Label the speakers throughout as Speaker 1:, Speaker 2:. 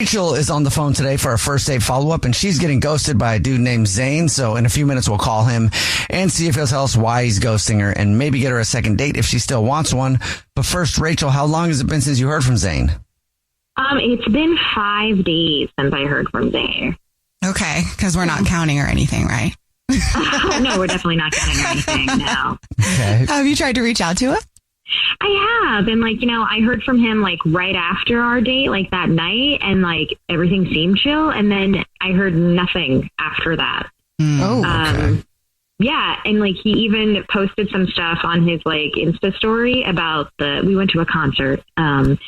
Speaker 1: Rachel is on the phone today for our first date follow-up, and she's getting ghosted by a dude named Zayne. So in a few minutes, we'll call him and see if he'll tell us why he's ghosting her and maybe get her a second date if she still wants one. But first, Rachel, how long has it been since you heard from Zayne?
Speaker 2: It's been 5 days since I heard from Zayne.
Speaker 3: Okay, because we're not counting or anything, right?
Speaker 2: No, we're definitely not counting or anything, no.
Speaker 1: Okay.
Speaker 3: Have you tried to reach out to him?
Speaker 2: I have. And I heard from him right after our date, that night, and everything seemed chill. And then I heard nothing after that.
Speaker 1: Oh, okay.
Speaker 2: Yeah. And he even posted some stuff on his Insta story about we went to a concert. And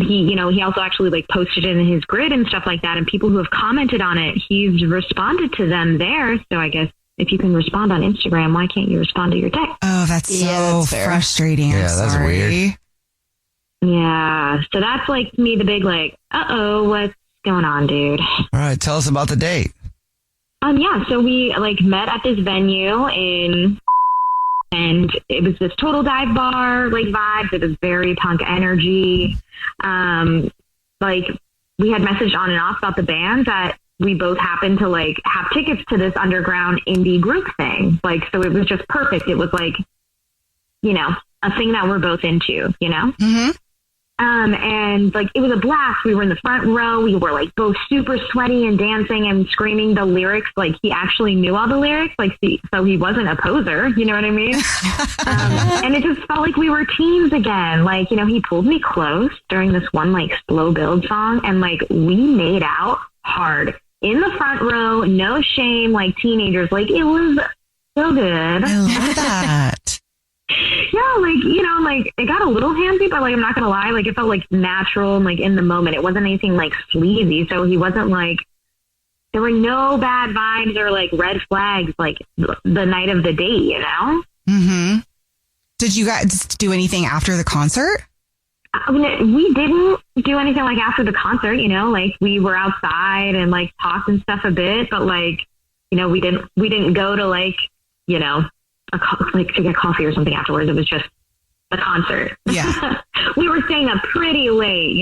Speaker 2: he also actually posted it in his grid and stuff like that. And people who have commented on it, he's responded to them there. So I guess if you can respond on Instagram, why can't you respond to your text?
Speaker 3: Oh, that's so frustrating.
Speaker 1: Yeah, that's weird.
Speaker 2: Yeah. So that's me, the big uh-oh, what's going on, dude?
Speaker 1: All right. Tell us about the date.
Speaker 2: Yeah. So we met at this venue and it was this total dive bar, vibes. It was very punk energy. We had messaged on and off about the band that we both happened to have tickets to this underground indie group thing. So it was just perfect. It was a thing that we're both into,
Speaker 3: Mm-hmm.
Speaker 2: And it was a blast. We were in the front row. We were both super sweaty and dancing and screaming the lyrics. He actually knew all the lyrics. So he wasn't a poser. You know what I mean? And it just felt like we were teens again. He pulled me close during this one slow build song, and we made out hard in the front row. No shame, teenagers. It was so good.
Speaker 3: I love that.
Speaker 2: Yeah, it got a little handsy, but I'm not gonna lie, it felt natural and in the moment. It wasn't anything sleazy, so he wasn't there were no bad vibes or red flags the night of the date,
Speaker 3: Mm-hmm. Did you guys do anything after the concert?
Speaker 2: I mean, we didn't do anything after the concert, we were outside and talked and stuff a bit, but we didn't go to to get coffee or something afterwards. It was just the concert.
Speaker 3: Yeah.
Speaker 2: We were staying up pretty late,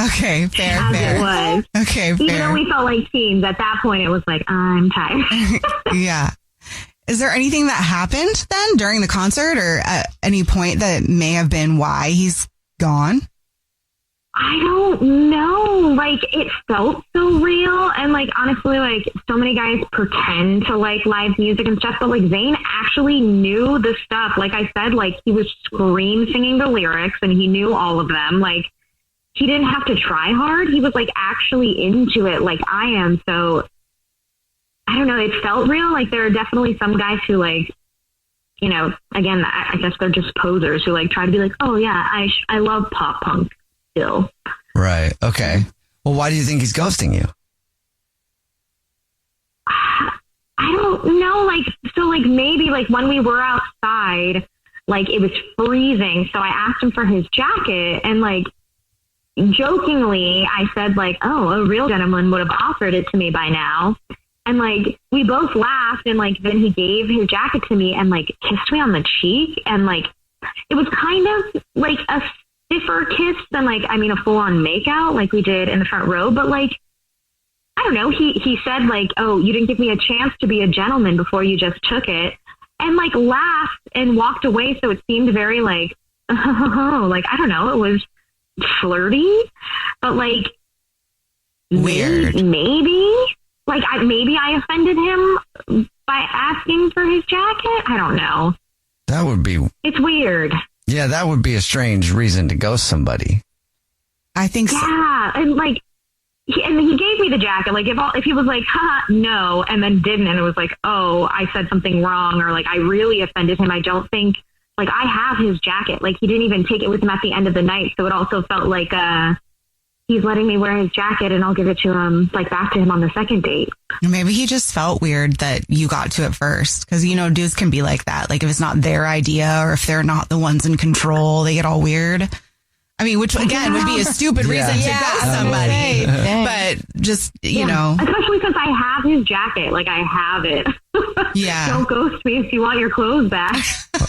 Speaker 3: Okay, fair.
Speaker 2: It was.
Speaker 3: Okay, fair.
Speaker 2: Even though we felt like teens, at that point it was I'm tired.
Speaker 3: Yeah. Is there anything that happened then during the concert or at any point that may have been why he's gone?
Speaker 2: I don't know. It felt so real. And honestly, so many guys pretend to live music and stuff, but Zayne actually knew the stuff. I said, he was scream singing the lyrics and he knew all of them. He didn't have to try hard. He was actually into it I am. So I don't know. It felt real. There are definitely some guys who again, I guess they're just posers who try to be oh yeah, I love pop punk still.
Speaker 1: Right. Okay. Well, why do you think he's ghosting you?
Speaker 2: I don't know. So maybe when we were outside, it was freezing. So I asked him for his jacket and jokingly I said oh, a real gentleman would have offered it to me by now. And we both laughed and then he gave his jacket to me and kissed me on the cheek. And it was kind of a stiffer kiss than a full on makeout we did in the front row. But I don't know. He said oh, you didn't give me a chance to be a gentleman before you just took it, and laughed and walked away. So it seemed very I don't know. It was flirty, but
Speaker 3: weird.
Speaker 2: Maybe I offended him by asking for his jacket. I don't know.
Speaker 1: That would be.
Speaker 2: It's weird.
Speaker 1: Yeah, that would be a strange reason to ghost somebody.
Speaker 3: I think so.
Speaker 2: Yeah, and he gave me the jacket. If he was no, and then didn't, and it was oh, I said something wrong, or I really offended him. I don't think I have his jacket. He didn't even take it with him at the end of the night, so it also felt he's letting me wear his jacket, and I'll give it to him back to him on the second date.
Speaker 3: Maybe he just felt weird that you got to it first. Because, dudes can be like that. If it's not their idea or if they're not the ones in control, they get all weird. I mean, which again would be a stupid reason to ghost somebody. But just, you know.
Speaker 2: Especially since I have his jacket. I have it.
Speaker 3: Yeah.
Speaker 2: Don't ghost me if you want your clothes back.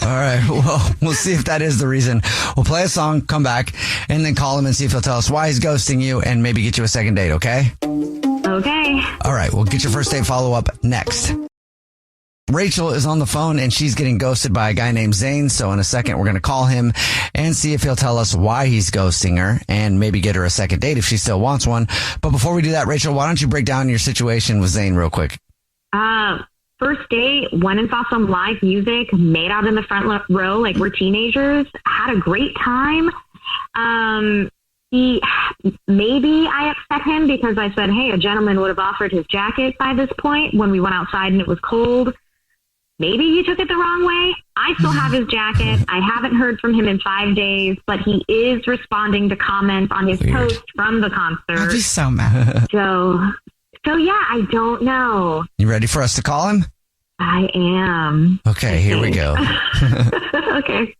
Speaker 1: All right. Well, we'll see if that is the reason. We'll play a song, come back, and then call him and see if he'll tell us why he's ghosting you and maybe get you a second date, okay?
Speaker 2: Okay.
Speaker 1: All right. We'll get your first date follow-up next. Rachel is on the phone and she's getting ghosted by a guy named Zayne. So in a second, we're going to call him and see if he'll tell us why he's ghosting her and maybe get her a second date if she still wants one. But before we do that, Rachel, why don't you break down your situation with Zayne real quick?
Speaker 2: First date, went and saw some live music, made out in the front row like we're teenagers, had a great time. Maybe I upset him because I said, hey, a gentleman would have offered his jacket by this point when we went outside and it was cold. Maybe he took it the wrong way. I still have his jacket. I haven't heard from him in 5 days, but he is responding to comments on his post from the concert.
Speaker 3: I'd be so mad.
Speaker 2: So yeah, I don't know.
Speaker 1: You ready for us to call him?
Speaker 2: I am.
Speaker 1: Okay, here we go.
Speaker 2: Okay.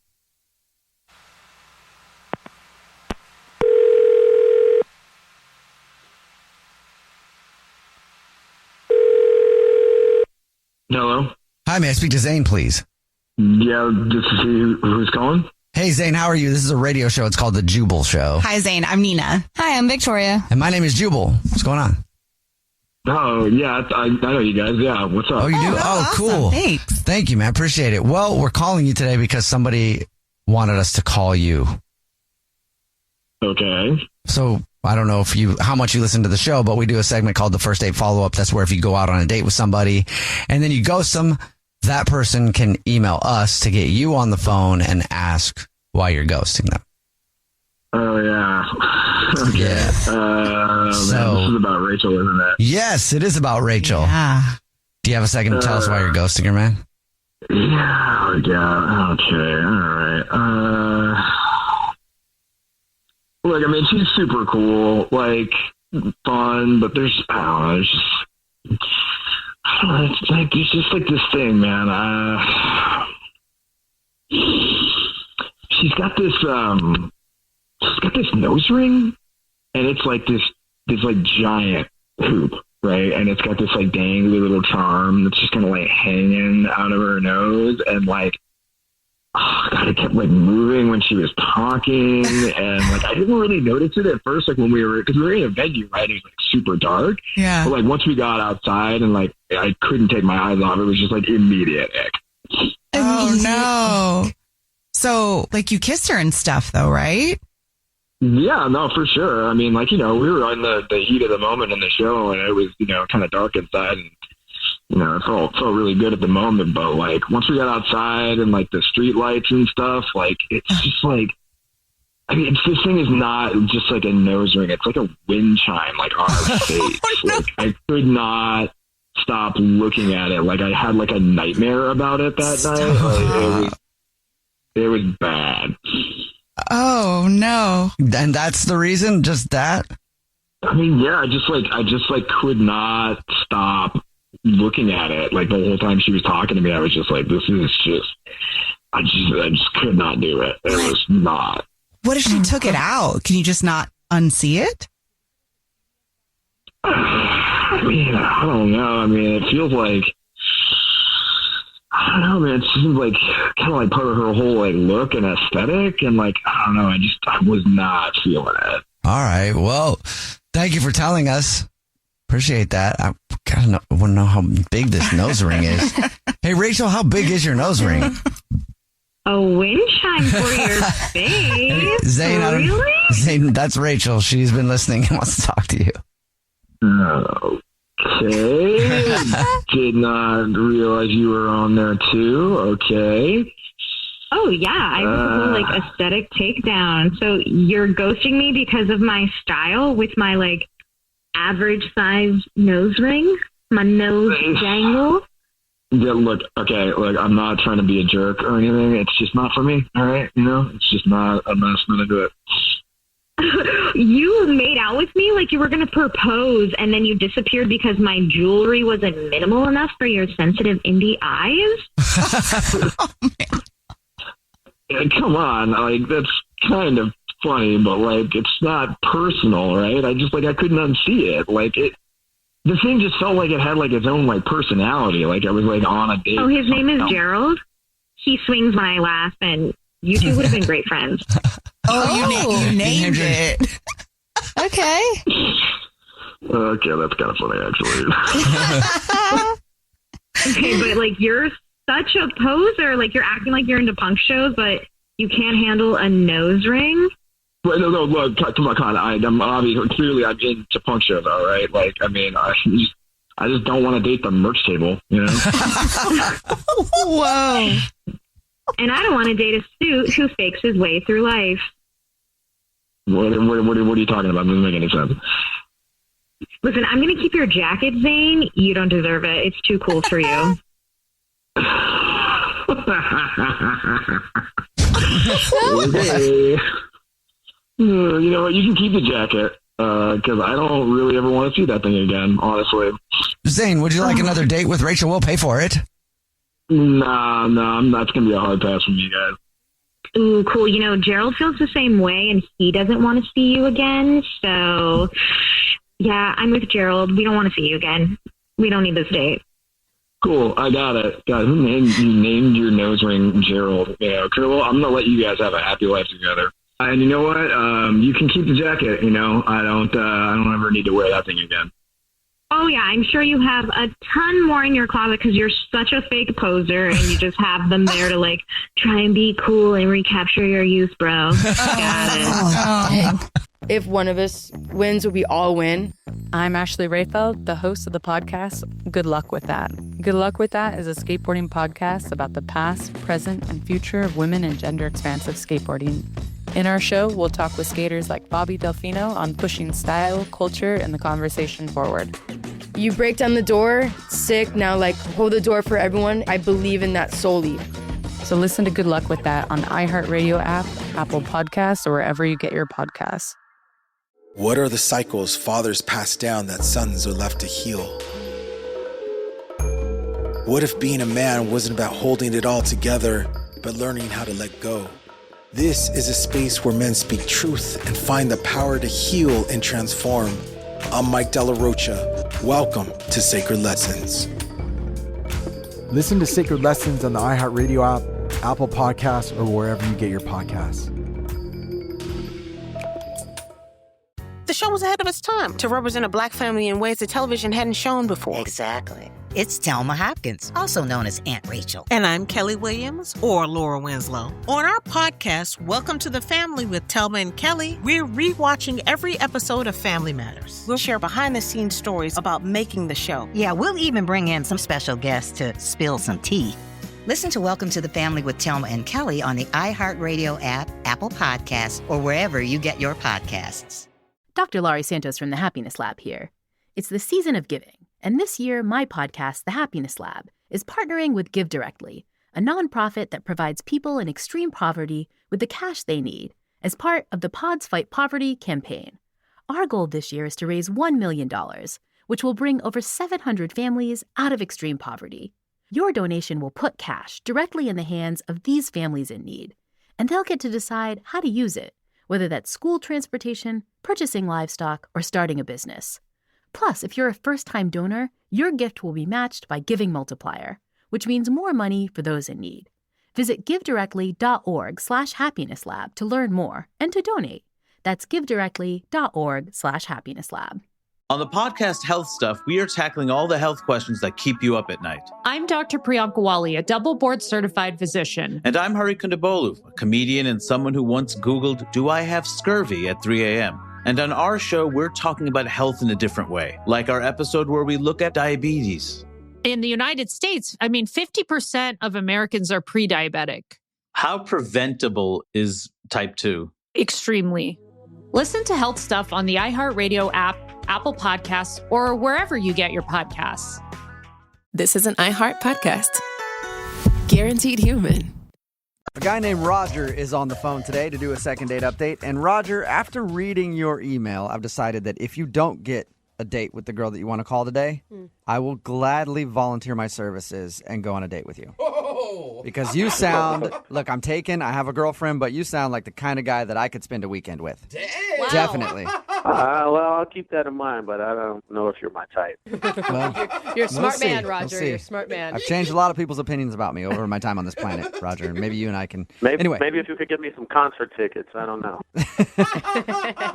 Speaker 4: Hello?
Speaker 1: Hi, may I speak to Zayne, please?
Speaker 4: Yeah, this is who's calling?
Speaker 1: Hey, Zayne, how are you? This is a radio show. It's called The Jubal Show.
Speaker 3: Hi, Zayne. I'm Nina.
Speaker 5: Hi, I'm Victoria.
Speaker 1: And my name is Jubal. What's going on?
Speaker 4: Oh, yeah, I know you guys. Yeah, what's up?
Speaker 1: Oh, you do? Oh,
Speaker 3: awesome.
Speaker 1: cool.
Speaker 3: Thanks.
Speaker 1: Thank you, man. Appreciate it. Well, we're calling you today because somebody wanted us to call you.
Speaker 4: Okay.
Speaker 1: So I don't know how much you listen to the show, but we do a segment called the First Date Follow-Up. That's where if you go out on a date with somebody and then you ghost them, that person can email us to get you on the phone and ask why you're ghosting them.
Speaker 4: Oh, yeah. Okay.
Speaker 1: Yeah.
Speaker 4: Man, this is about Rachel, isn't it?
Speaker 1: Yes, it is about Rachel.
Speaker 3: Yeah.
Speaker 1: Do you have a second to tell us why you're ghosting her, man?
Speaker 4: Yeah. Okay. All right. Look, I mean, she's super cool, like, fun, but there's just like this thing, man. She's got this nose ring, and it's like this like giant hoop, right? And it's got this like dangly little charm that's just kind of like hanging out of her nose, and like, oh God, it kept like moving when she was talking, and like I didn't really notice it at first, like when because we were in a venue, right? It was like super dark.
Speaker 3: Yeah.
Speaker 4: But like once we got outside and like I couldn't take my eyes off, it was just like immediate ick.
Speaker 3: Oh no. So like you kissed her and stuff though, right?
Speaker 4: Yeah, no, for sure. I mean, like, we were on the heat of the moment in the show, and it was, kind of dark inside, and it felt really good at the moment. But like once we got outside and like the street lights and stuff, like it's just like, I mean, this thing is not just like a nose ring; it's like a wind chime, like on her face. Like I could not stop looking at it. Like I had like a nightmare about it that night. Like it was bad.
Speaker 3: Oh no!
Speaker 1: And that's the reason, just that?
Speaker 4: I mean, yeah, I just could not stop looking at it. Like the whole time she was talking to me, I was just like, this is just, I just could not do it. It was not.
Speaker 3: What if she took it out? Can you just not unsee it?
Speaker 4: I mean, I don't know. I mean, it feels like, I don't know, man. It seems like kind of like part of her whole like look and aesthetic, and like I don't know. I was not feeling it.
Speaker 1: All right. Well, thank you for telling us. Appreciate that. I want to know how big this nose ring is. Hey, Rachel, how big is your nose ring?
Speaker 2: A wind chime for your face.
Speaker 1: Zayne,
Speaker 2: really?
Speaker 1: Zayne, that's Rachel. She's been listening and wants to talk to you.
Speaker 4: Okay. Did not realize you were on there too. Okay.
Speaker 2: Oh yeah, I was a little like aesthetic takedown. So you're ghosting me because of my style with my like average size nose ring, my nose jangle.
Speaker 4: Yeah, look, I'm not trying to be a jerk or anything. It's just not for me. All right, it's just not. I'm not going to do it.
Speaker 2: You made out with me like you were going to propose, and then you disappeared because my jewelry wasn't minimal enough for your sensitive indie eyes.
Speaker 4: Yeah, come on, like that's kind of funny, but like it's not personal, right? I couldn't unsee it. Like the thing just felt like it had like its own like personality. Like I was like on a date.
Speaker 2: Oh, his name is Gerald. he swings when I laugh, and you two would have been great friends.
Speaker 3: You named it.
Speaker 5: Okay.
Speaker 4: Okay, that's kind of funny, actually.
Speaker 2: Okay, but like you're such a poser. Like you're acting like you're into punk shows, but you can't handle a nose ring.
Speaker 4: But no, look, come on. I'm obviously, clearly I'm into punk shows, all right? Like, I mean, I just don't want to date the merch table, you know?
Speaker 3: Whoa.
Speaker 2: And I don't want to date a suit who fakes his way through life.
Speaker 4: What are you talking about? Doesn't make any sense.
Speaker 2: Listen, I'm going to keep your jacket, Zayne. You don't deserve it. It's too cool for you.
Speaker 4: Okay. You know what? You can keep the jacket because I don't really ever want to see that thing again, honestly.
Speaker 1: Zayne, would you like another date with Rachel? We'll pay for it.
Speaker 4: Nah, that's going to be a hard pass from you guys.
Speaker 2: Ooh, cool. You know, Gerald feels the same way, and he doesn't want to see you again. So, yeah, I'm with Gerald. We don't want to see you again. We don't need this date.
Speaker 4: Cool, I got it. God, you named your nose ring Gerald. You know, cool. I'm going to let you guys have a happy life together. And you know what? You can keep the jacket. You know, I don't ever need to wear that thing again.
Speaker 2: Oh, yeah, I'm sure you have a ton more in your closet because you're such a fake poser and you just have them there to, like, try and be cool and recapture your youth, bro. Got it.
Speaker 5: If one of us wins, we all win. I'm Ashley Rayfeld, the host of the podcast Good Luck With That. Good Luck With That is a skateboarding podcast about the past, present, and future of women and gender-expansive skateboarding. In our show, we'll talk with skaters like Bobby Delfino on pushing style, culture, and the conversation forward. You break down the door, sick, now like hold the door for everyone. I believe in that solely. So listen to Good Luck With That on the iHeartRadio app, Apple Podcasts, or wherever you get your podcasts.
Speaker 6: What are the cycles fathers pass down that sons are left to heal? What if being a man wasn't about holding it all together, but learning how to let go? This is a space where men speak truth and find the power to heal and transform. I'm Mike Della Rocha. Welcome to Sacred Lessons.
Speaker 7: Listen to Sacred Lessons on the iHeartRadio app, Apple Podcasts, or wherever you get your podcasts.
Speaker 8: The show was ahead of its time to represent a Black family in ways that television hadn't shown before.
Speaker 9: Exactly. It's Thelma Hopkins, also known as Aunt Rachel.
Speaker 10: And I'm Kelly Williams, or Laura Winslow. On our podcast, Welcome to the Family with Thelma and Kelly, we're rewatching every episode of Family Matters.
Speaker 8: We'll share behind-the-scenes stories about making the show.
Speaker 9: Yeah, we'll even bring in some special guests to spill some tea. Listen to Welcome to the Family with Thelma and Kelly on the iHeartRadio app, Apple Podcasts, or wherever you get your podcasts.
Speaker 11: Dr. Laurie Santos from the Happiness Lab here. It's the season of giving, and this year, my podcast, The Happiness Lab, is partnering with Give Directly, a nonprofit that provides people in extreme poverty with the cash they need as part of the Pods Fight Poverty campaign. Our goal this year is to raise $1 million, which will bring over 700 families out of extreme poverty. Your donation will put cash directly in the hands of these families in need, and they'll get to decide how to use it, whether that's school transportation, purchasing livestock, or starting a business. Plus, if you're a first-time donor, your gift will be matched by Giving Multiplier, which means more money for those in need. Visit givedirectly.org/happinesslab to learn more and to donate. That's givedirectly.org/happinesslab.
Speaker 12: On the podcast Health Stuff, we are tackling all the health questions that keep you up at night.
Speaker 13: I'm Dr. Priyanka Wali, a double board certified physician.
Speaker 12: And I'm Hari Kondabolu, a comedian and someone who once Googled, "Do I have scurvy?" at 3 a.m. And on our show, we're talking about health in a different way, like our episode where we look at diabetes.
Speaker 13: In the United States, 50% of Americans are pre-diabetic.
Speaker 12: How preventable is type 2?
Speaker 13: Extremely. Listen to Health Stuff on the iHeartRadio app, Apple Podcasts, or wherever you get your podcasts.
Speaker 14: This is an iHeart podcast. Guaranteed human.
Speaker 15: A guy named Roger is on the phone today to do a second date update. And Roger, after reading your email, I've decided that if you don't get a date with the girl that you want to call today, I will gladly volunteer my services and go on a date with you. Because you sound, look, I'm taken, I have a girlfriend, but you sound like the kind of guy that I could spend a weekend with.
Speaker 16: Damn. Wow.
Speaker 15: Definitely.
Speaker 16: Well, I'll keep that in mind, but I don't know if you're my type.
Speaker 15: Well,
Speaker 5: You're a smart
Speaker 15: see.
Speaker 5: man,
Speaker 15: We'll
Speaker 5: Roger.
Speaker 15: see.
Speaker 5: You're a smart man.
Speaker 15: I've changed a lot of people's opinions about me over my time on this planet, Roger. And maybe you and I can.
Speaker 16: Maybe
Speaker 15: Anyway,
Speaker 16: if you could give me some concert tickets. I don't know.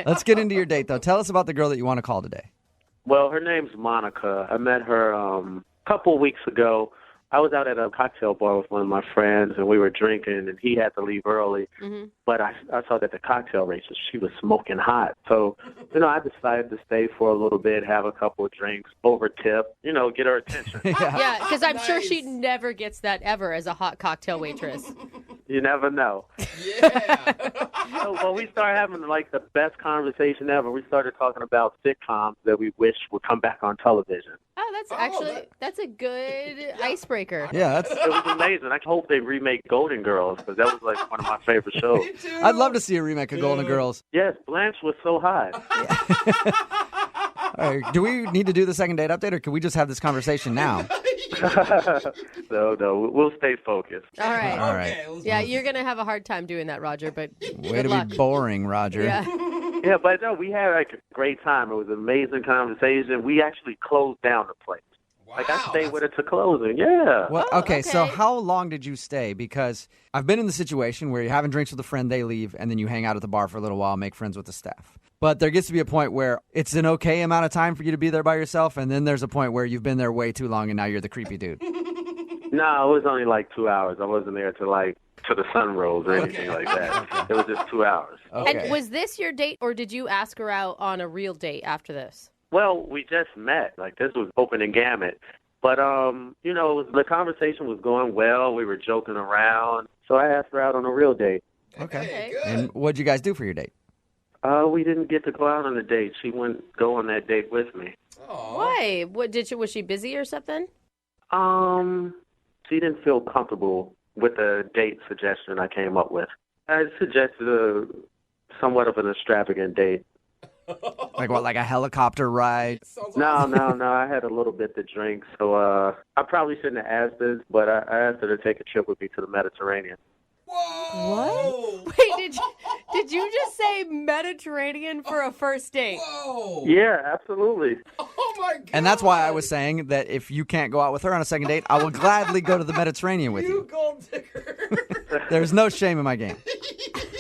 Speaker 15: let's get into your date, though. Tell us about the girl that you want to call today.
Speaker 16: Well, her name's Monica. I met her a couple of weeks ago. I was out at a cocktail bar with one of my friends, and we were drinking, and he had to leave early.
Speaker 5: Mm-hmm.
Speaker 16: But I saw that the cocktail waitress, she was smoking hot. So, I decided to stay for a little bit, have a couple of drinks, over tip, get her attention.
Speaker 5: Yeah, because I'm sure she never gets that ever as a hot cocktail waitress.
Speaker 16: You never know. Well, we started having like the best conversation ever. We started talking about sitcoms that we wish would come back on television.
Speaker 5: Oh, that's a good icebreaker.
Speaker 15: Yeah,
Speaker 16: it was amazing. I hope they remake Golden Girls because that was like one of my favorite shows.
Speaker 15: I'd love to see a remake of Golden Girls.
Speaker 16: Yes, Blanche was so hot.
Speaker 15: All right, do we need to do the second date update, or can we just have this conversation now?
Speaker 16: No, we'll stay focused.
Speaker 5: All right.
Speaker 15: All right.
Speaker 5: Yeah, you're going to have a hard time doing that, Roger, but
Speaker 15: Way
Speaker 5: good
Speaker 15: to
Speaker 5: luck.
Speaker 15: be boring, Roger.
Speaker 5: Yeah.
Speaker 16: Yeah, but no, we had like a great time. It was an amazing conversation. We actually closed down the place. Like I stayed with it to closing. Yeah.
Speaker 15: Well, okay, so how long did you stay? Because I've been in the situation where you're having drinks with a friend, they leave, and then you hang out at the bar for a little while, make friends with the staff. But there gets to be a point where it's an okay amount of time for you to be there by yourself, and then there's a point where you've been there way too long, and now you're the creepy dude.
Speaker 16: No, it was only like 2 hours. I wasn't there till the sun rose or anything like that. It was just 2 hours.
Speaker 5: Okay. And was this your date, or did you ask her out on a real date after this?
Speaker 16: Well, we just met. Like, this was opening gamut. But, the conversation was going well. We were joking around. So I asked her out on a real date.
Speaker 15: Okay. And what'd you guys do for your date?
Speaker 16: We didn't get to go out on a date. She wouldn't go on that date with me.
Speaker 5: Why? Was she busy or something?
Speaker 16: She didn't feel comfortable with the date suggestion I came up with. I suggested somewhat of an extravagant date.
Speaker 15: Like what, like a helicopter ride?
Speaker 16: No. I had a little bit to drink, so I probably shouldn't have asked this, but I asked her to take a trip with me to the Mediterranean.
Speaker 5: What? Wait, did you just say Mediterranean for a first date?
Speaker 16: Yeah, absolutely.
Speaker 17: Oh my God.
Speaker 15: And that's why I was saying that if you can't go out with her on a second date, I will gladly go to the Mediterranean with you.
Speaker 17: Gold digger.
Speaker 15: There's no shame in my game.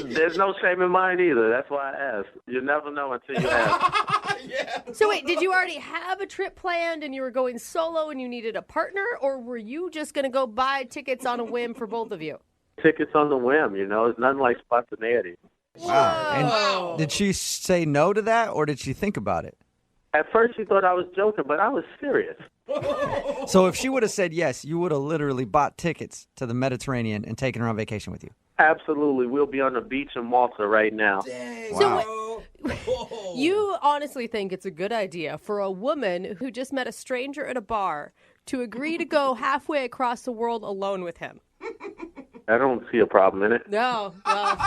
Speaker 16: There's no shame in mine either. That's why I asked. You never know until you ask.
Speaker 17: Yeah.
Speaker 5: So wait, did you already have a trip planned and you were going solo and you needed a partner, or were you just going to go buy tickets on a whim for both of you?
Speaker 16: Tickets on the whim, It's nothing like spontaneity.
Speaker 15: Wow. And did she say no to that, or did she think about it?
Speaker 16: At first she thought I was joking, but I was serious.
Speaker 15: So if she would have said yes, you would have literally bought tickets to the Mediterranean and taken her on vacation with you.
Speaker 16: Absolutely. We'll be on the beach in Malta right now.
Speaker 17: Dang.
Speaker 15: Wow.
Speaker 5: So you honestly think it's a good idea for a woman who just met a stranger at a bar to agree to go halfway across the world alone with him?
Speaker 16: I don't see a problem in it.
Speaker 5: No. Well,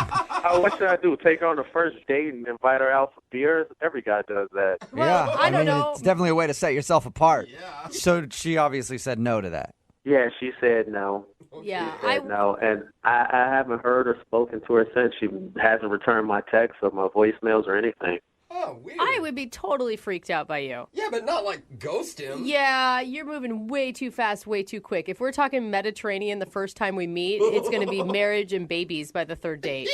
Speaker 16: What should I do? Take her on the first date and invite her out for beers? Every guy does that.
Speaker 5: Well, I don't know.
Speaker 15: It's definitely a way to set yourself apart.
Speaker 17: Yeah.
Speaker 15: So she obviously said no to that.
Speaker 16: Yeah, she said no.
Speaker 5: yeah.
Speaker 16: She said no, and I haven't heard or spoken to her since. She hasn't returned my texts or my voicemails or anything.
Speaker 17: Oh, weird.
Speaker 5: I would be totally freaked out by you.
Speaker 17: Yeah, but not like ghost him.
Speaker 5: Yeah, you're moving way too fast, way too quick. If we're talking Mediterranean the first time we meet, it's going to be marriage and babies by the third date.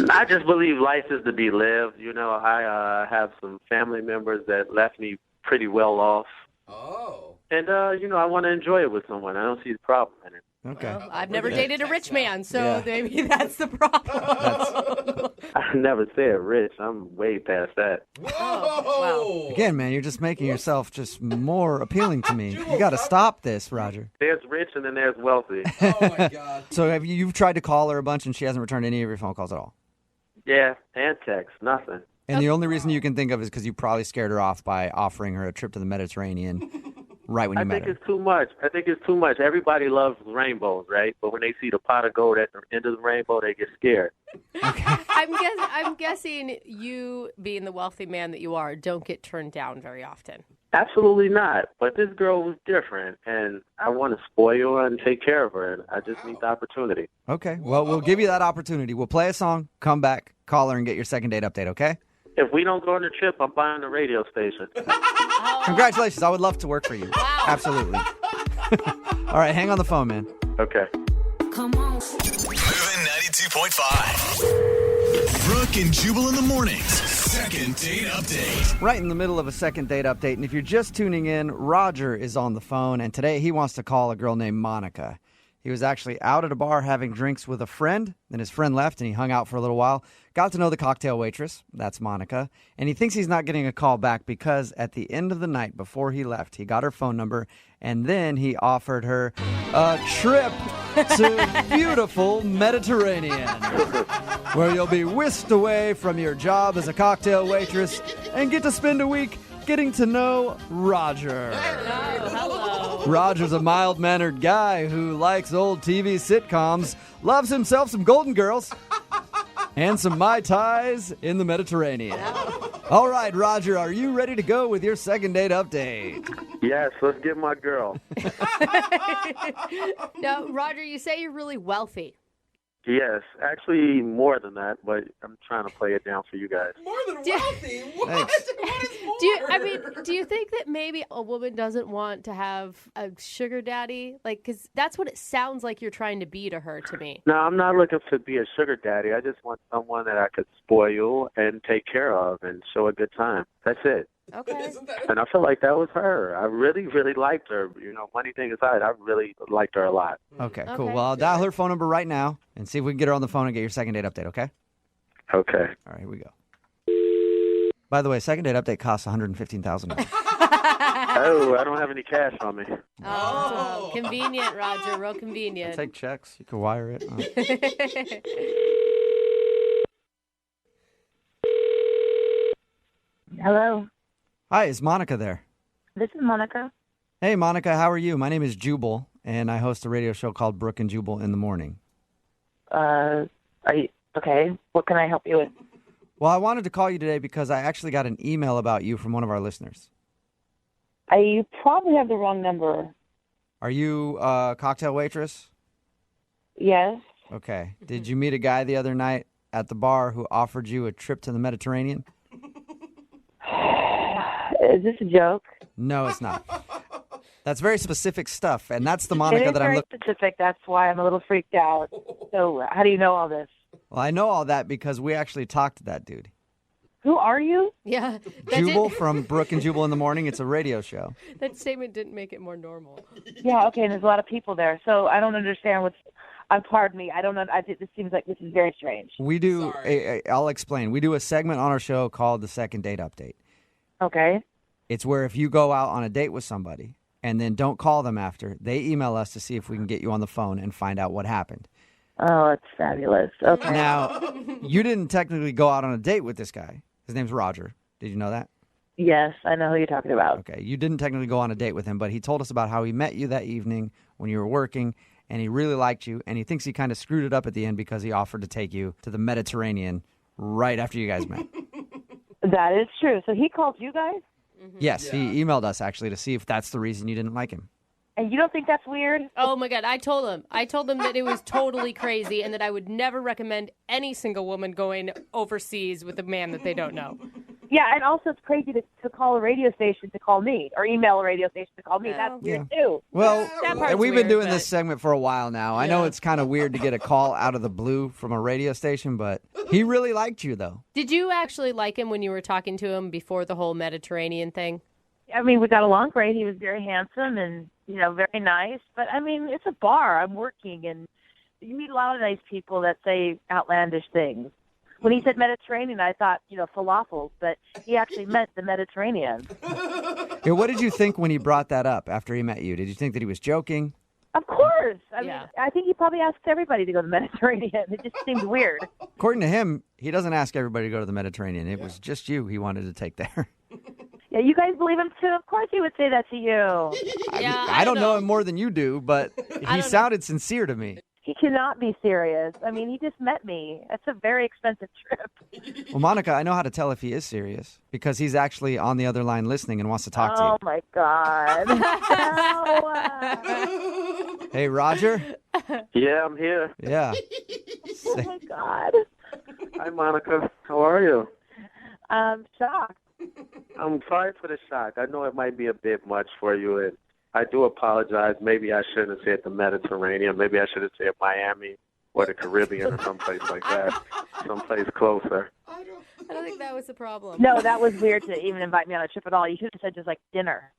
Speaker 16: I just believe life is to be lived. I have some family members that left me pretty well off.
Speaker 17: Oh.
Speaker 16: And, I want to enjoy it with someone. I don't see the problem in it.
Speaker 15: Okay.
Speaker 5: Well, I've never dated a rich man, so maybe that's the problem.
Speaker 16: I never said rich. I'm way past that.
Speaker 17: Whoa.
Speaker 15: Again, man, you're just making yourself just more appealing to me. You got to stop this, Roger.
Speaker 16: There's rich and then there's wealthy.
Speaker 17: Oh, my God.
Speaker 15: So you've tried to call her a bunch and she hasn't returned any of your phone calls at all?
Speaker 16: Yeah, and text, nothing.
Speaker 15: And the only reason you can think of is because you probably scared her off by offering her a trip to the Mediterranean right when you met her.
Speaker 16: I think it's too much. Everybody loves rainbows, right? But when they see the pot of gold at the end of the rainbow, they get scared.
Speaker 5: I'm guessing you, being the wealthy man that you are, don't get turned down very often.
Speaker 16: Absolutely not. But this girl was different, and I want to spoil her and take care of her, and I just need the opportunity.
Speaker 15: Okay. Well, we'll give you that opportunity. We'll play a song, come back, call her, and get your second date update, okay?
Speaker 16: If we don't go on the trip, I'm buying the radio station.
Speaker 15: Congratulations. I would love to work for you. Wow. Absolutely. All right, hang on the phone, man.
Speaker 16: Okay.
Speaker 18: Come on. Moving 92.5. Brooke and Jubal in the mornings. Second date update.
Speaker 15: Right in the middle of a second date update. And if you're just tuning in, Roger is on the phone. And today he wants to call a girl named Monica. He was actually out at a bar having drinks with a friend. Then his friend left and he hung out for a little while. Got to know the cocktail waitress. That's Monica. And he thinks he's not getting a call back because at the end of the night before he left, he got her phone number. And then he offered her a trip to beautiful Mediterranean, where you'll be whisked away from your job as a cocktail waitress and get to spend a week getting to know Roger.
Speaker 19: Hello.
Speaker 15: Roger's a mild-mannered guy who likes old TV sitcoms, loves himself some Golden Girls, and some Mai Tais in the Mediterranean. All right, Roger, are you ready to go with your second date update?
Speaker 16: Yes, let's get my girl.
Speaker 19: Now, Roger, you say you're really wealthy.
Speaker 16: Yes, actually more than that, but I'm trying to play it down for you guys.
Speaker 17: More than wealthy? What?
Speaker 15: Thanks.
Speaker 17: What is more?
Speaker 19: Do you think that maybe a woman doesn't want to have a sugar daddy? Like, because that's what it sounds like you're trying to be to her, to me.
Speaker 16: No, I'm not looking to be a sugar daddy. I just want someone that I could spoil and take care of and show a good time. That's it.
Speaker 19: Okay.
Speaker 16: And I feel like that was her. I really, really liked her. You know, funny thing aside, I really liked her a lot.
Speaker 15: Okay, cool. Well, I'll dial her phone number right now and see if we can get her on the phone and get your second date update, okay?
Speaker 16: Okay.
Speaker 15: All right, here we go. By the way, second date update costs $115,000.
Speaker 16: Oh, I don't have any cash on me.
Speaker 19: Oh, convenient, Roger. Real convenient.
Speaker 15: Take checks. You can wire it.
Speaker 20: Hello.
Speaker 15: Hi, is Monica there?
Speaker 20: This is Monica.
Speaker 15: Hey, Monica, how are you? My name is Jubal, and I host a radio show called Brooke and Jubal in the morning.
Speaker 20: Are you okay? What can I help you with?
Speaker 15: Well, I wanted to call you today because I actually got an email about you from one of our listeners.
Speaker 20: You probably have the wrong number.
Speaker 15: Are you a cocktail waitress?
Speaker 20: Yes.
Speaker 15: Okay. Did you meet a guy the other night at the bar who offered you a trip to the Mediterranean?
Speaker 20: Is this a joke?
Speaker 15: No, it's not. That's very specific stuff, and that's the Monica that I'm looking.
Speaker 20: It is very specific. That's why I'm a little freaked out. So, how do you know all this?
Speaker 15: Well, I know all that because we actually talked to that dude.
Speaker 20: Who are you?
Speaker 19: Yeah.
Speaker 15: Jubal from Brooke and Jubal in the morning. It's a radio show.
Speaker 19: That statement didn't make it more normal.
Speaker 20: Yeah, okay, and there's a lot of people there. So, I don't understand what's... pardon me. I don't know. This seems like this is very strange.
Speaker 15: We do... I'll explain. We do a segment on our show called The Second Date Update.
Speaker 20: Okay.
Speaker 15: It's where if you go out on a date with somebody and then don't call them after, they email us to see if we can get you on the phone and find out what happened.
Speaker 20: Oh, that's fabulous. Okay.
Speaker 15: Now, you didn't technically go out on a date with this guy. His name's Roger. Did you know that?
Speaker 20: Yes, I know who you're talking about.
Speaker 15: Okay. You didn't technically go on a date with him, but he told us about how he met you that evening when you were working, and he really liked you, and he thinks he kind of screwed it up at the end because he offered to take you to the Mediterranean right after you guys met.
Speaker 20: That is true. So he called you guys?
Speaker 15: Yes, he emailed us actually to see if that's the reason you didn't like him.
Speaker 20: And you don't think that's weird?
Speaker 19: Oh, my God. I told him that it was totally crazy and that I would never recommend any single woman going overseas with a man that they don't know.
Speaker 20: Yeah, and also it's crazy to call a radio station to call me or email a radio station to call me. That's weird, too.
Speaker 15: Well, we've been doing
Speaker 19: but...
Speaker 15: this segment for a while now. I know it's kind of weird to get a call out of the blue from a radio station, but he really liked you, though.
Speaker 19: Did you actually like him when you were talking to him before the whole Mediterranean thing?
Speaker 20: I mean, we got along great. He was very handsome and, very nice. But, I mean, it's a bar. I'm working, and you meet a lot of nice people that say outlandish things. When he said Mediterranean, I thought, falafels, but he actually meant the Mediterranean.
Speaker 15: Yeah, what did you think when he brought that up after he met you? Did you think that he was joking?
Speaker 20: Of course. I mean, I think he probably asked everybody to go to the Mediterranean. It just seemed weird.
Speaker 15: According to him, he doesn't ask everybody to go to the Mediterranean. It was just you he wanted to take there.
Speaker 20: Yeah, you guys believe him too? Of course he would say that to you.
Speaker 15: I don't know him more than you do, but he sounded sincere to me.
Speaker 20: He cannot be serious. I mean, he just met me. That's a very expensive trip.
Speaker 15: Well, Monica, I know how to tell if he is serious because he's actually on the other line listening and wants to talk to you.
Speaker 20: Oh, my God. No.
Speaker 15: Hey, Roger?
Speaker 16: Yeah, I'm here.
Speaker 15: Yeah.
Speaker 20: Oh, my God.
Speaker 16: Hi, Monica. How are you?
Speaker 20: Shocked.
Speaker 16: I'm sorry for the shock. I know it might be a bit much for you, and I do apologize. Maybe I shouldn't have said the Mediterranean. Maybe I should have said Miami or the Caribbean or someplace like that, someplace closer.
Speaker 19: I don't think that was the problem.
Speaker 20: No, that was weird to even invite me on a trip at all. You should have said just like dinner.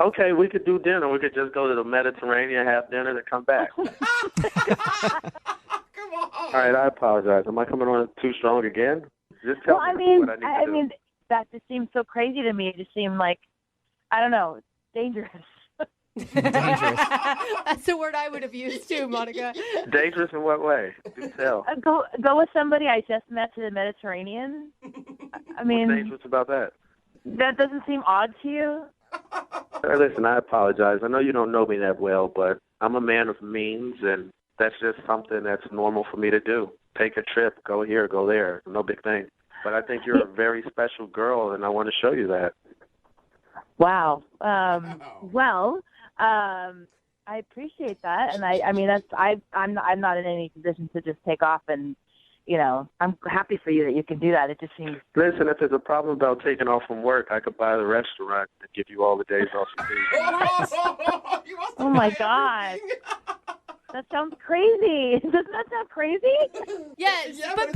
Speaker 16: Okay, we could do dinner. We could just go to the Mediterranean, have dinner, and come back. All right, I apologize. Am I coming on too strong again? Just tell me what I need to do.
Speaker 20: That just seems so crazy to me. It just seemed like, I don't know, dangerous.
Speaker 15: Dangerous.
Speaker 19: That's the word I would have used too, Monica.
Speaker 16: Dangerous in what way? Do tell.
Speaker 20: Go with somebody I just met to the Mediterranean. I mean,
Speaker 16: what's dangerous about that?
Speaker 20: That doesn't seem odd to you?
Speaker 16: Listen, I apologize. I know you don't know me that well, but I'm a man of means, and that's just something that's normal for me to do. Take a trip, go here, go there. No big thing. But I think you're a very special girl, and I want to show you that.
Speaker 20: Wow. Well, I appreciate that, and I mean I'm not in any position to just take off, and I'm happy for you that you can do that. It just seems.
Speaker 16: Listen, if there's a problem about taking off from work, I could buy the restaurant and give you all the days off you need.
Speaker 20: Oh my God. That sounds crazy. Doesn't that sound crazy?
Speaker 19: Yes, but